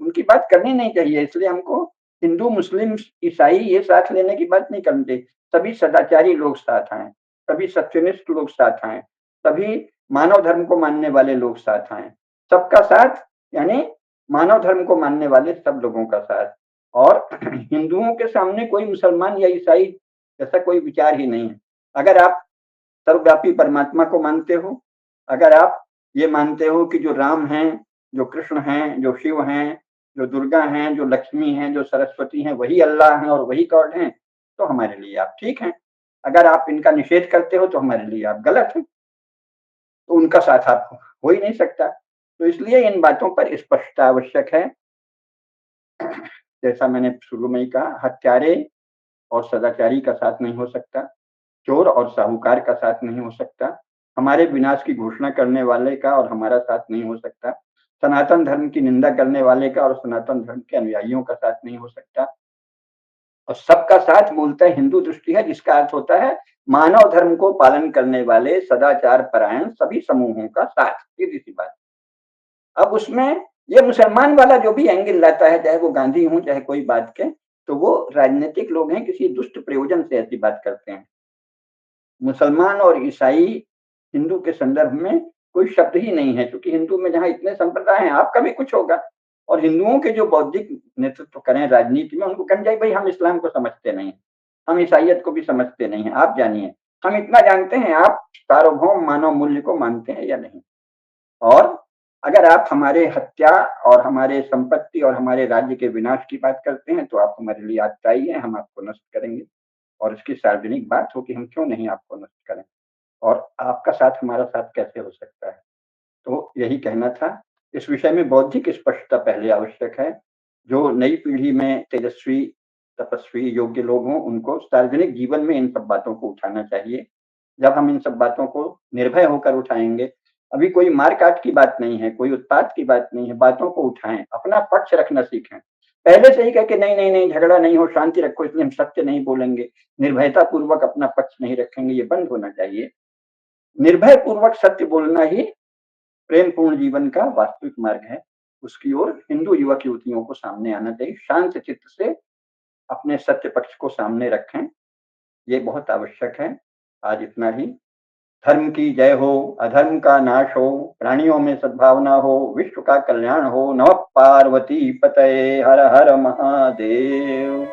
उनकी बात करनी नहीं चाहिए। इसलिए हमको हिंदू मुस्लिम ईसाई ये साथ लेने की बात नहीं करनी चाहिए। सभी सदाचारी लोग साथ आए, सभी सत्यनिष्ठ लोग साथ आए, सभी मानव धर्म को मानने वाले लोग साथ आए। सबका साथ यानी मानव धर्म को मानने वाले सब लोगों का साथ। और हिंदुओं के सामने कोई मुसलमान या ईसाई ऐसा कोई विचार ही नहीं है। अगर आप सर्वव्यापी परमात्मा को मानते हो, अगर आप ये मानते हो कि जो राम हैं, जो कृष्ण हैं, जो शिव हैं, जो दुर्गा हैं, जो लक्ष्मी हैं, जो सरस्वती हैं, वही अल्लाह हैं और वही गॉड हैं, तो हमारे लिए आप ठीक हैं। अगर आप इनका निषेध करते हो तो हमारे लिए आप गलत हैं। तो उनका साथ आप हो ही नहीं सकता। तो इसलिए इन बातों पर स्पष्टता आवश्यक है। जैसा मैंने शुरू में ही कहा, हत्यारे और सदाचारी का साथ नहीं हो सकता, चोर और साहूकार का साथ नहीं हो सकता, हमारे विनाश की घोषणा करने वाले का और हमारा साथ नहीं हो सकता, सनातन धर्म की निंदा करने वाले का और सनातन धर्म के अनुयायियों का साथ नहीं हो सकता। और सबका साथ मूलतः हिंदू दृष्टि है, जिसका अर्थ होता है मानव धर्म को पालन करने वाले सदाचार परायण सभी समूहों का साथ। सीधी-सी बात। अब उसमें ये मुसलमान वाला जो भी एंगल लाता है, चाहे वो गांधी हों, चाहे कोई बात के, तो वो राजनीतिक लोग हैं, किसी दुष्ट प्रयोजन से ऐसी बात करते हैं। मुसलमान और ईसाई हिंदू के संदर्भ में कोई शब्द ही नहीं है, क्योंकि हिंदू में जहाँ इतने संप्रदाय हैं, आपका भी कुछ होगा। और हिंदुओं के जो बौद्धिक नेतृत्व करें राजनीति में, उनको कहना चाहिए भाई हम इस्लाम को समझते नहीं, हम ईसाइयत को भी समझते नहीं हैं, आप जानिए। हम इतना जानते हैं आप सार्वभौम मानव मूल्य को मानते हैं या नहीं। और अगर आप हमारे हत्या और हमारे संपत्ति और हमारे राज्य के विनाश की बात करते हैं, तो आप हमारे लिए आतताई हैं, हम आपको नष्ट करेंगे। और इसकी सार्वजनिक बात हो कि हम क्यों नहीं आपको नष्ट करें, और आपका साथ हमारा साथ कैसे हो सकता है। तो यही कहना था। इस विषय में बौद्धिक स्पष्टता पहले आवश्यक है। जो नई पीढ़ी में तेजस्वी, तपस्वी, योग्य लोग हों, उनको सार्वजनिक जीवन में इन सब बातों को उठाना चाहिए। जब हम इन सब बातों को निर्भय होकर उठाएँगे, अभी कोई मार-काट की बात नहीं है, कोई उत्पात की बात नहीं है, बातों को उठाएँ, अपना पक्ष रखना सीखें। पहले से ही कह के नहीं, नहीं, नहीं झगड़ा नहीं हो, शांति रखो, इसलिए हम सत्य नहीं बोलेंगे, निर्भयता पूर्वक अपना पक्ष नहीं रखेंगे, ये बंद होना चाहिए। निर्भय पूर्वक सत्य बोलना ही प्रेमपूर्ण जीवन का वास्तविक मार्ग है। उसकी ओर हिंदू युवक-युवतियों को सामने आना चाहिए, शांत चित्त से अपने सत्य पक्ष को सामने रखें, ये बहुत आवश्यक है। आज इतना ही। धर्म की जय हो, अधर्म का नाश हो, प्राणियों में सद्भावना हो, विश्व का कल्याण हो। नमः पार्वती पतये, हर हर महादेव।